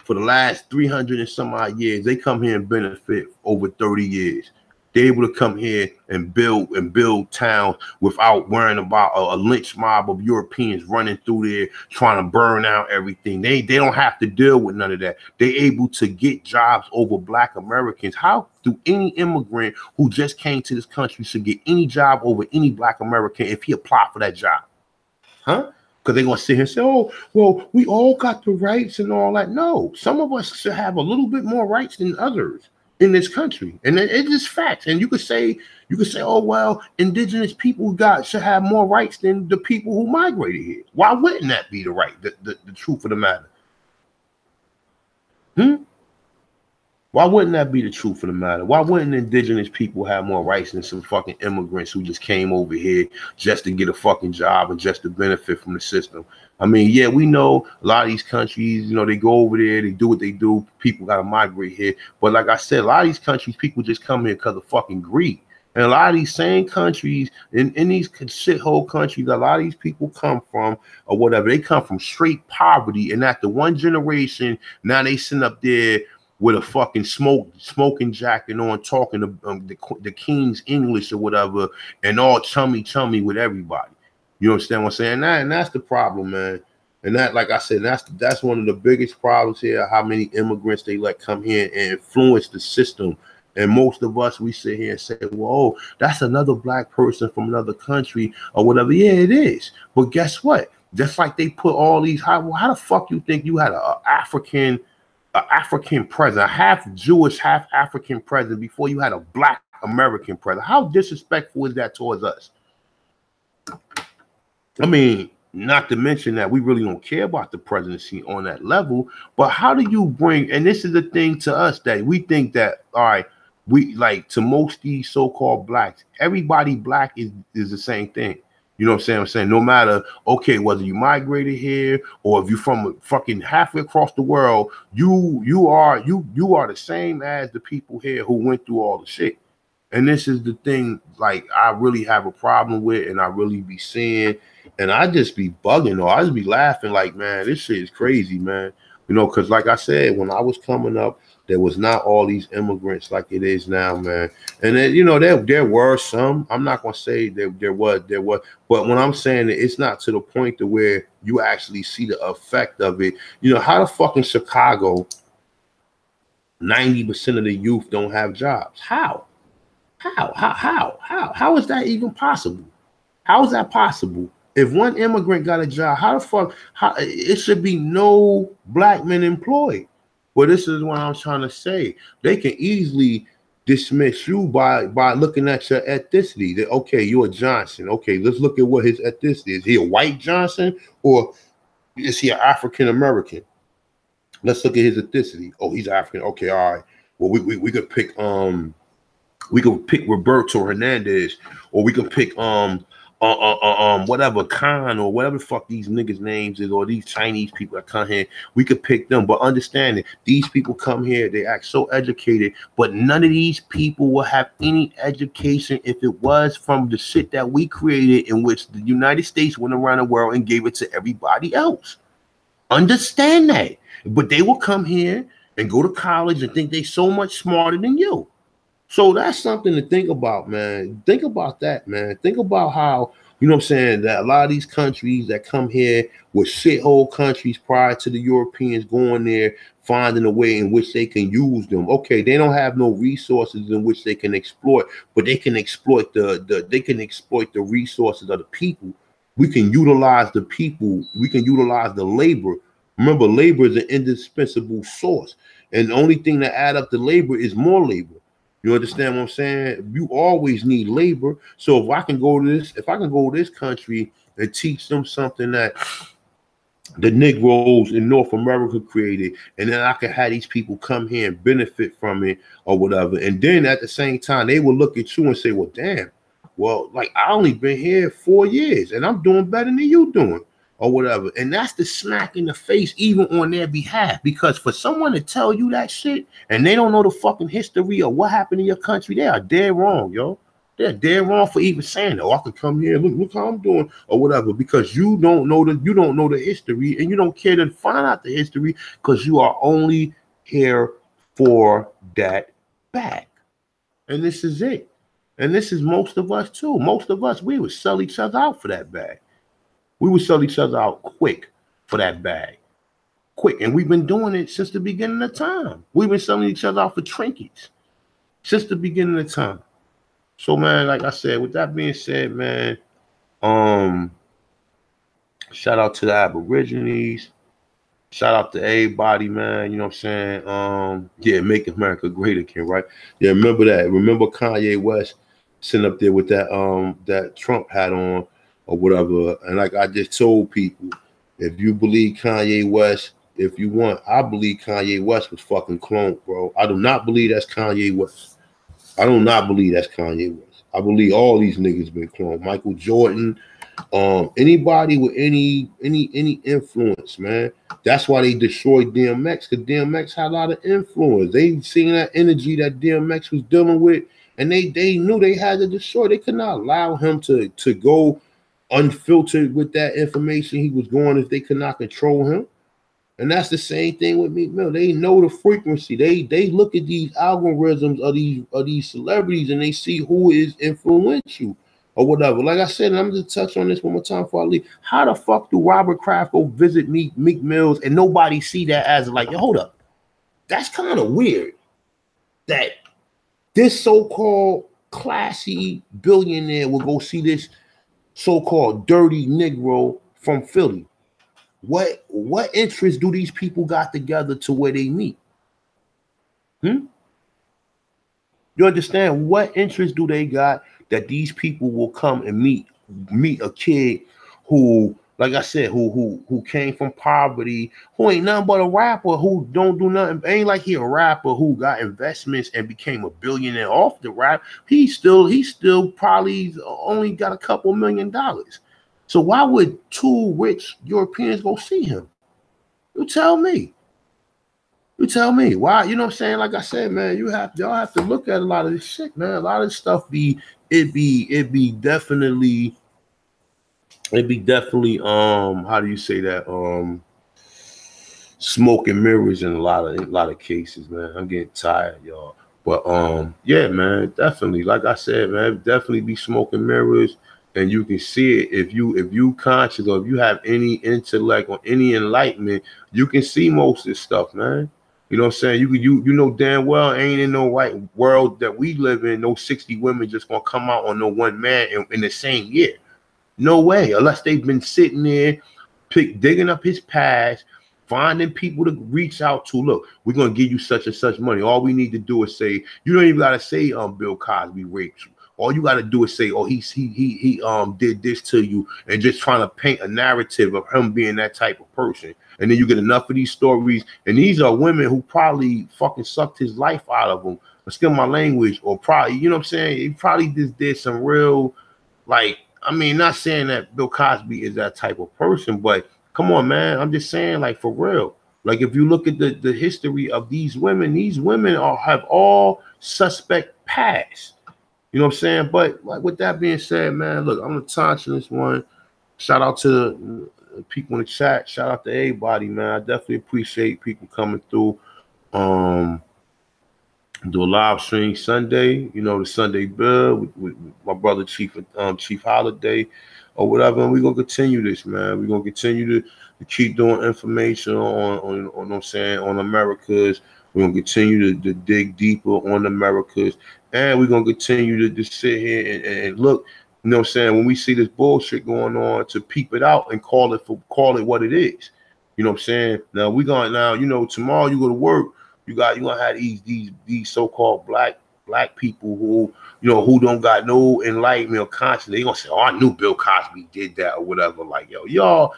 for the last 300 and some odd years. They come here and benefit over 30 years. They're able to come here and build towns without worrying about a lynch mob of Europeans running through there trying to burn out everything. They don't have to deal with none of that. They're able to get jobs over Black Americans. How do any immigrant who just came to this country should get any job over any Black American if he applied for that job? Huh? Because they're going to sit here and say, oh, well, we all got the rights and all that. No, some of us should have a little bit more rights than others in this country, and it's just facts. And you could say, oh well, indigenous people should have more rights than the people who migrated here. Why wouldn't that be the truth of the matter? Why wouldn't that be the truth of the matter? Why wouldn't indigenous people have more rights than some fucking immigrants who just came over here just to get a fucking job and just to benefit from the system? I mean, yeah, we know a lot of these countries, you know, they go over there, they do what they do. People got to migrate here. But like I said, a lot of these countries, people just come here because of fucking greed. And a lot of these same countries, in these shithole countries, a lot of these people come from, or whatever, they come from straight poverty. And after one generation, now they sit up there with a fucking smoking jacket on, talking to the King's English or whatever, and all chummy with everybody. You understand what I'm saying? And that's the problem, man. And that, like I said, that's one of the biggest problems here, how many immigrants they let come here and influence the system. And most of us, we sit here and say, well, that's another Black person from another country or whatever. Yeah, it is. But guess what? Just like they put all these, how the fuck you think you had an African president, half Jewish, half African president before you had a Black American president? How disrespectful is that towards us? I mean, not to mention that we really don't care about the presidency on that level, but how do you bring, and this is the thing to us, that we think that, all right, we like, to most these so-called Blacks, everybody Black is the same thing. You know what I'm saying? No matter, okay, whether you migrated here or if you're from fucking halfway across the world, you are the same as the people here who went through all the shit. And this is the thing, like, I really have a problem with, and I really be seeing, and I just be bugging, or I just be laughing like, man, this shit is crazy, man. You know, because like I said, when I was coming up, there was not all these immigrants like it is now, man. And then, you know, there were some. I'm not gonna say there was, but when I'm saying it, it's not to the point to where you actually see the effect of it. You know, how the fuck in Chicago, 90% of the youth don't have jobs? How is that even possible? How is that possible? If one immigrant got a job, how the fuck? It should be no black men employed. Well, this is what I'm trying to say. They can easily dismiss you by looking at your ethnicity. That, okay, you're a Johnson. Okay, let's look at what his ethnicity is. Is he a white Johnson or is he an African American? Let's look at his ethnicity. Oh, he's African. Okay, all right. Well, we could pick Roberto Hernandez, or we could pick whatever Khan, or whatever the fuck these niggas' names is, or these Chinese people that come here. We could pick them, but understand it, these people come here, they act so educated, but none of these people will have any education if it was from the shit that we created, in which the United States went around the world and gave it to everybody else. Understand that. But they will come here and go to college and think they so much smarter than you. So that's something to think about, man. Think about that, man. Think about how, you know what I'm saying, that a lot of these countries that come here were shithole countries prior to the Europeans going there, finding a way in which they can use them. Okay, they don't have no resources in which they can exploit, but they can exploit the resources of the people. We can utilize the people. We can utilize the labor. Remember, labor is an indispensable source, and the only thing that add up to labor is more labor. You understand what I'm saying? You always need labor. So if I can go to this country and teach them something that the Negroes in North America created, and then I can have these people come here and benefit from it or whatever. And then at the same time, they will look at you and say, well, damn, well, like, I only been here 4 years and I'm doing better than you doing, or whatever. And that's the smack in the face, even on their behalf, because for someone to tell you that shit and they don't know the fucking history or what happened in your country, they are dead wrong, yo. They're dead wrong for even saying, oh, I can come here, look how I'm doing, or whatever, because you don't know the history, and you don't care to find out the history, because you are only here for that bag. And this is it. And this is most of us too. Most of us, we would sell each other out for that bag. We would sell each other out quick for that bag. Quick. And we've been doing it since the beginning of time. We've been selling each other out for trinkets since the beginning of time. So, man, like I said, with that being said, man, shout out to the Aborigines. Shout out to everybody, man. You know what I'm saying? Yeah, make America great again, right? Yeah, remember that. Remember Kanye West sitting up there with that Trump hat on or whatever. And like I just told people, if you believe Kanye West, if you want, I believe Kanye West was fucking cloned, bro. I do not believe that's Kanye West. I do not believe that's Kanye West. I believe all these niggas been cloned. Michael Jordan, anybody with any influence, man. That's why they destroyed DMX, because DMX had a lot of influence. They seen that energy that DMX was dealing with, and they knew they had to destroy. They could not allow him to go unfiltered with that information he was going if they could not control him. And that's the same thing with Meek Mill. They know the frequency. They look at these algorithms of these celebrities and they see who is influential or whatever. Like I said, and I'm just touch on this one more time before I leave. How the fuck do Robert Kraft go visit Meek Mills and nobody see that as like, yo, hold up. That's kind of weird that this so-called classy billionaire will go see this so-called dirty Negro from Philly. What interest do these people got together to where they meet? You understand? What interest do they got that these people will come and meet a kid who, like I said, who came from poverty, who ain't nothing but a rapper, who don't do nothing. Ain't like he a rapper who got investments and became a billionaire off the rap. He still probably only got a couple $1 million. So why would two rich Europeans go see him? You tell me. You tell me why, you know what I'm saying? Like I said, man, y'all have to look at a lot of this shit, man. A lot of this stuff be definitely, how do you say that? Smoke and mirrors in a lot of cases, man. I'm getting tired, y'all. But yeah, man, definitely. Like I said, man, definitely be smoke and mirrors, and you can see it if you conscious or if you have any intellect or any enlightenment, you can see most of this stuff, man. You know what I'm saying? You know damn well ain't in no white world that we live in, no 60 women just gonna come out on no one man in the same year. No way, unless they've been sitting there, digging up his past, finding people to reach out to. Look, we're gonna give you such and such money. All we need to do is say, you don't even gotta say Bill Cosby raped you. All you gotta do is say, oh, he did this to you, and just trying to paint a narrative of him being that type of person. And then you get enough of these stories, and these are women who probably fucking sucked his life out of him. Excuse my language, or probably, you know what I'm saying? He probably just did some real, like, I mean, not saying that Bill Cosby is that type of person, but come on, man. I'm just saying, like, for real. Like, if you look at the history of these women have all suspect past. You know what I'm saying? But like, with that being said, man, look, I'm gonna touch on this one. Shout out to the people in the chat. Shout out to everybody, man. I definitely appreciate people coming through. Do a live stream Sunday, you know, the Sunday Bill with my brother Chief Holiday or whatever. And we're gonna continue this, man. We're gonna continue to keep doing information on what I'm saying, on Americas. We're gonna continue to dig deeper on Americas, and we're gonna continue to just sit here and look, you know what I'm saying, when we see this bullshit going on, to peep it out and call it what it is. You know what I'm saying? Now you know, tomorrow you go to work. You're gonna have these so-called black people who, you know, who don't got no enlightenment or conscience. They gonna say, oh, I knew Bill Cosby did that or whatever. Like, yo, y'all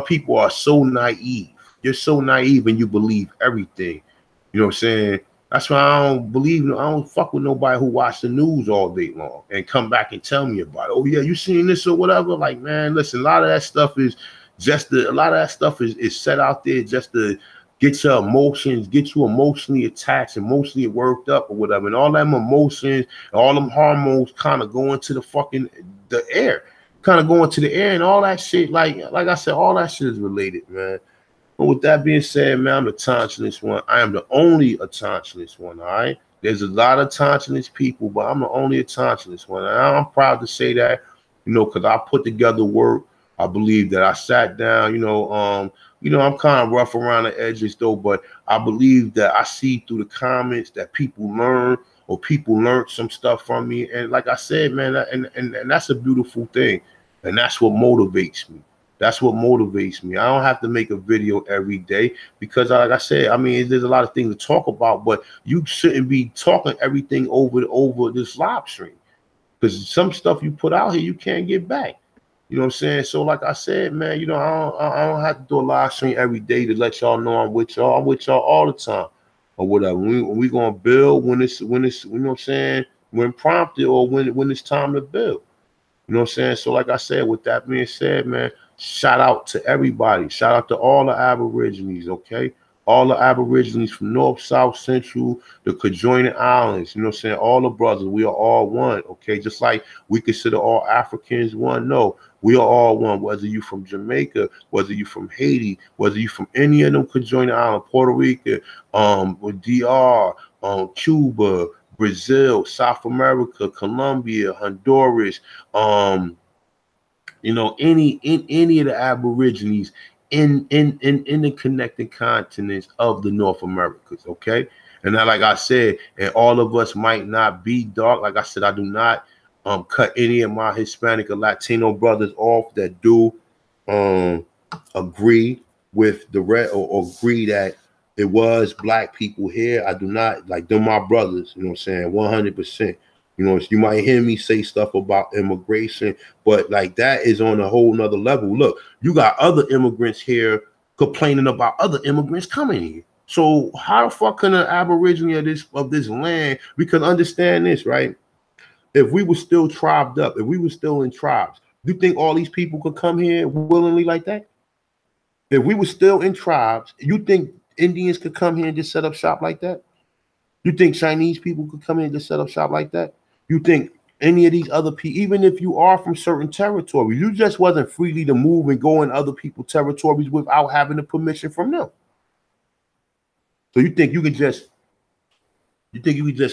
people are so naive. You're so naive and you believe everything. You know what I'm saying? That's why I don't fuck with nobody who watch the news all day long and come back and tell me about it. Oh yeah, you seen this or whatever. Like, man, listen, a lot of that stuff is set out there just to get your emotions, get you emotionally attached, emotionally worked up or whatever. And all them emotions, all them hormones kind of go into the air. Kind of go into the air and all that shit. Like I said, all that shit is related, man. But with that being said, man, I'm the tauntulous one. I am the only tauntulous one, all right? There's a lot of tauntulous people, but I'm the only tauntulous one. And I'm proud to say that, you know, because I put together work. I believe that I sat down, you know, I'm kind of rough around the edges though, but I believe that I see through the comments that people learn, or people learned some stuff from me. And like I said, man, and that's a beautiful thing. And that's what motivates me. That's what motivates me. I don't have to make a video every day because, like I said, I mean, there's a lot of things to talk about, but you shouldn't be talking everything over this live stream, because some stuff you put out here, you can't get back. You know what I'm saying? So like I said, man, you know, I don't have to do a live stream every day to let y'all know I'm with y'all. I'm with y'all all the time or whatever. We gonna build when it's, you know what I'm saying, when prompted, or when it's time to build. You know what I'm saying? So like I said, with that being said, man, shout out to everybody. Shout out to all the Aborigines, okay? All the Aborigines from North, South, Central, the conjoining islands, you know what I'm saying? All the brothers, we are all one, okay? Just like we consider all Africans one. No, we are all one, whether you from Jamaica, whether you from Haiti, whether you from any of them conjoining islands, Puerto Rico, DR, Cuba, Brazil, South America, Colombia, Honduras, you know, any of the Aborigines in the connected continents of the North Americas, okay? And now, like I said, and all of us might not be dark. Like I said, I do not cut any of my Hispanic or Latino brothers off that do agree with the red, or agree that it was black people here. I do not, like, them my brothers, you know what I'm saying, 100%. You know, you might hear me say stuff about immigration, but like that is on a whole nother level. Look, you got other immigrants here complaining about other immigrants coming here. So how the fuck can an Aborigine of this land, we can understand this, right? If we were still tribed up, if we were still in tribes, do you think all these people could come here willingly like that? If we were still in tribes, you think Indians could come here and just set up shop like that? You think Chinese people could come in and just set up shop like that? You think any of these other people, even if you are from certain territories, you just wasn't freely to move and go in other people's territories without having the permission from them. So you think you could just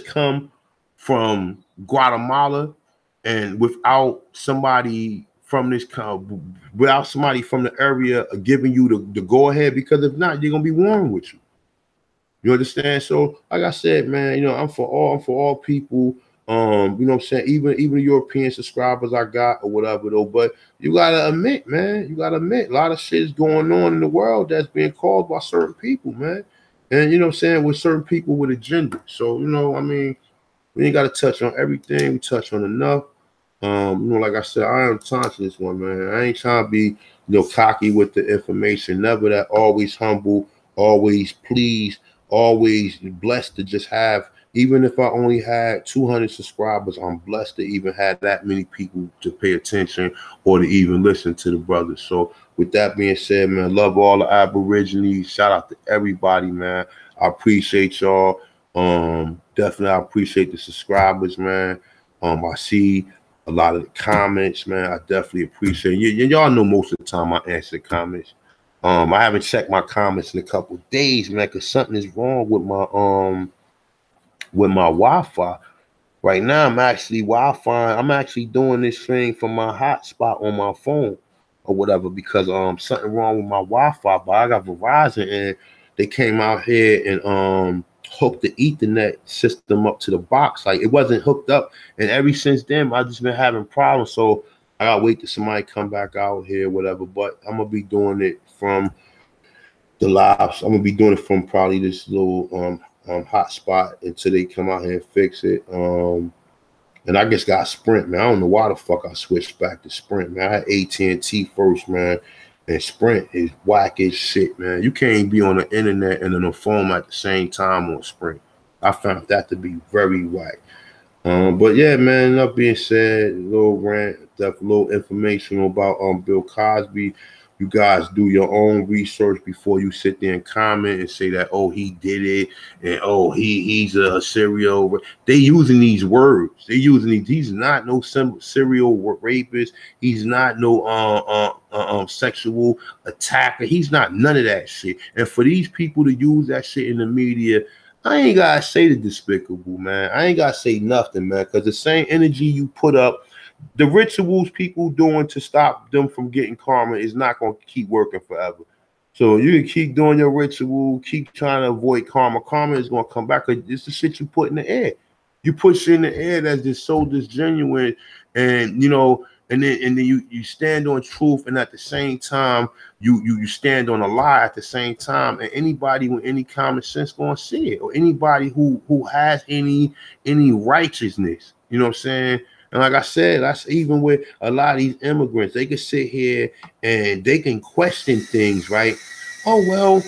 come from Guatemala and without somebody from this without somebody from the area giving you the go ahead? Because if not, they're gonna be warring with you. You understand? So, like I said, man, you know, I'm for all people. You know what I'm saying? Even the European subscribers I got or whatever though. But you gotta admit, man, a lot of shit is going on in the world that's being caused by certain people, man. And you know what I'm saying, with certain people with agenda. So, you know, I mean, we ain't gotta touch on everything. We touch on enough. You know, like I said, I am trying to this one, man. I ain't trying to be, you know, cocky with the information. Never that. Always humble, always pleased, always blessed to just have, even if I only had 200 subscribers, I'm blessed to even have that many people to pay attention or to even listen to the brothers. So with that being said, man, love all the Aborigines. Shout out to everybody, man. I appreciate y'all. Definitely I appreciate the subscribers, man. I see a lot of the comments, man. I definitely appreciate it. Y'all know most of the time I answer comments. I haven't checked my comments in a couple of days, man, because something is wrong with my Wi-Fi. Right now, I'm actually doing this thing from my hotspot on my phone or whatever, because something wrong with my Wi-Fi. But I got Verizon, and they came out here and hooked the Ethernet system up to the box. Like, it wasn't hooked up, and ever since then I just been having problems. So I gotta wait till somebody come back out here, whatever. But I'm gonna be doing it from the lives. I'm gonna be doing it from probably this little hotspot until they come out here and fix it. And I just got Sprint, man. I don't know why the fuck I switched back to Sprint, man. I had AT&T first, man. And Sprint is whack as shit, man. You can't be on the internet and on the phone at the same time on Sprint. I found that to be very whack. But yeah, man, that being said, a little rant, a little information about Bill Cosby. You guys do your own research before you sit there and comment and say that, oh, he did it, and oh, he's a serial. They using these words. They using these. He's not no serial rapist. He's not no sexual attacker. He's not none of that shit. And for these people to use that shit in the media, I ain't gotta say the despicable, man. I ain't gotta say nothing, man, because the same energy you put up, the rituals people doing to stop them from getting karma is not going to keep working forever. So you can keep doing your ritual, keep trying to avoid karma. Karma is going to come back. It's the shit you put in the air. You put shit in the air that's just so disgenuine, and you know, and then you stand on truth, and at the same time you stand on a lie at the same time. And anybody with any common sense going to see it, or anybody who has any righteousness, you know what I'm saying? And like I said, that's even with a lot of these immigrants. They can sit here and they can question things, right? Oh, well,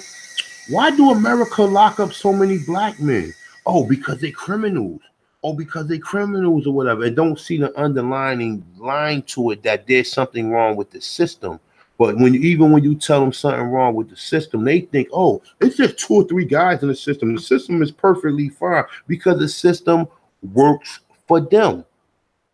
why do America lock up so many black men? Oh, because they're criminals. Oh, because they're criminals or whatever. And don't see the underlying line to it that there's something wrong with the system. But even when you tell them something wrong with the system, they think, oh, it's just 2 or 3 guys in the system. The system is perfectly fine because the system works for them.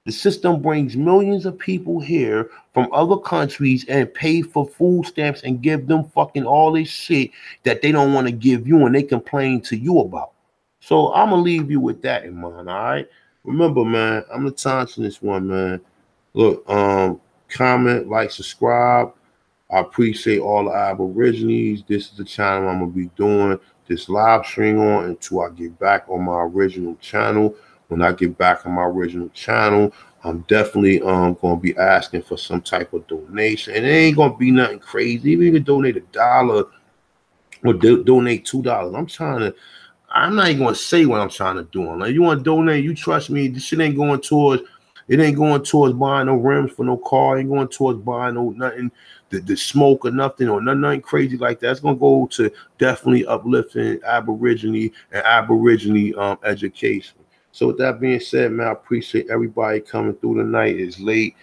The system brings millions of people here from other countries and pay for food stamps and give them fucking all this shit that they don't want to give you and they complain to you about. So I'm going to leave you with that in mind, all right? Remember, man, I'm the Thompsonist one, man. Look, comment, like, subscribe. I appreciate all the Aborigines. This is the channel I'm going to be doing this live stream on until I get back on my original channel. When I get back on my original channel, I'm definitely going to be asking for some type of donation. And it ain't going to be nothing crazy. Even if you donate $1 or donate $2, I'm not even going to say what I'm trying to do. Like, you want to donate, you trust me, this shit ain't going towards buying no rims for no car. Ain't going towards buying no nothing, the smoke or nothing, or nothing crazy like that. It's going to go to definitely uplifting Aborigine and Aborigine education. So with that being said, man, I appreciate everybody coming through tonight. It's late.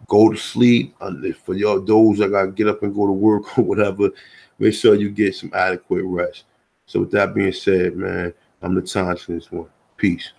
Go to sleep. For y'all, those that got to get up and go to work or whatever, make sure you get some adequate rest. So with that being said, man, I'm the time for this one. Peace.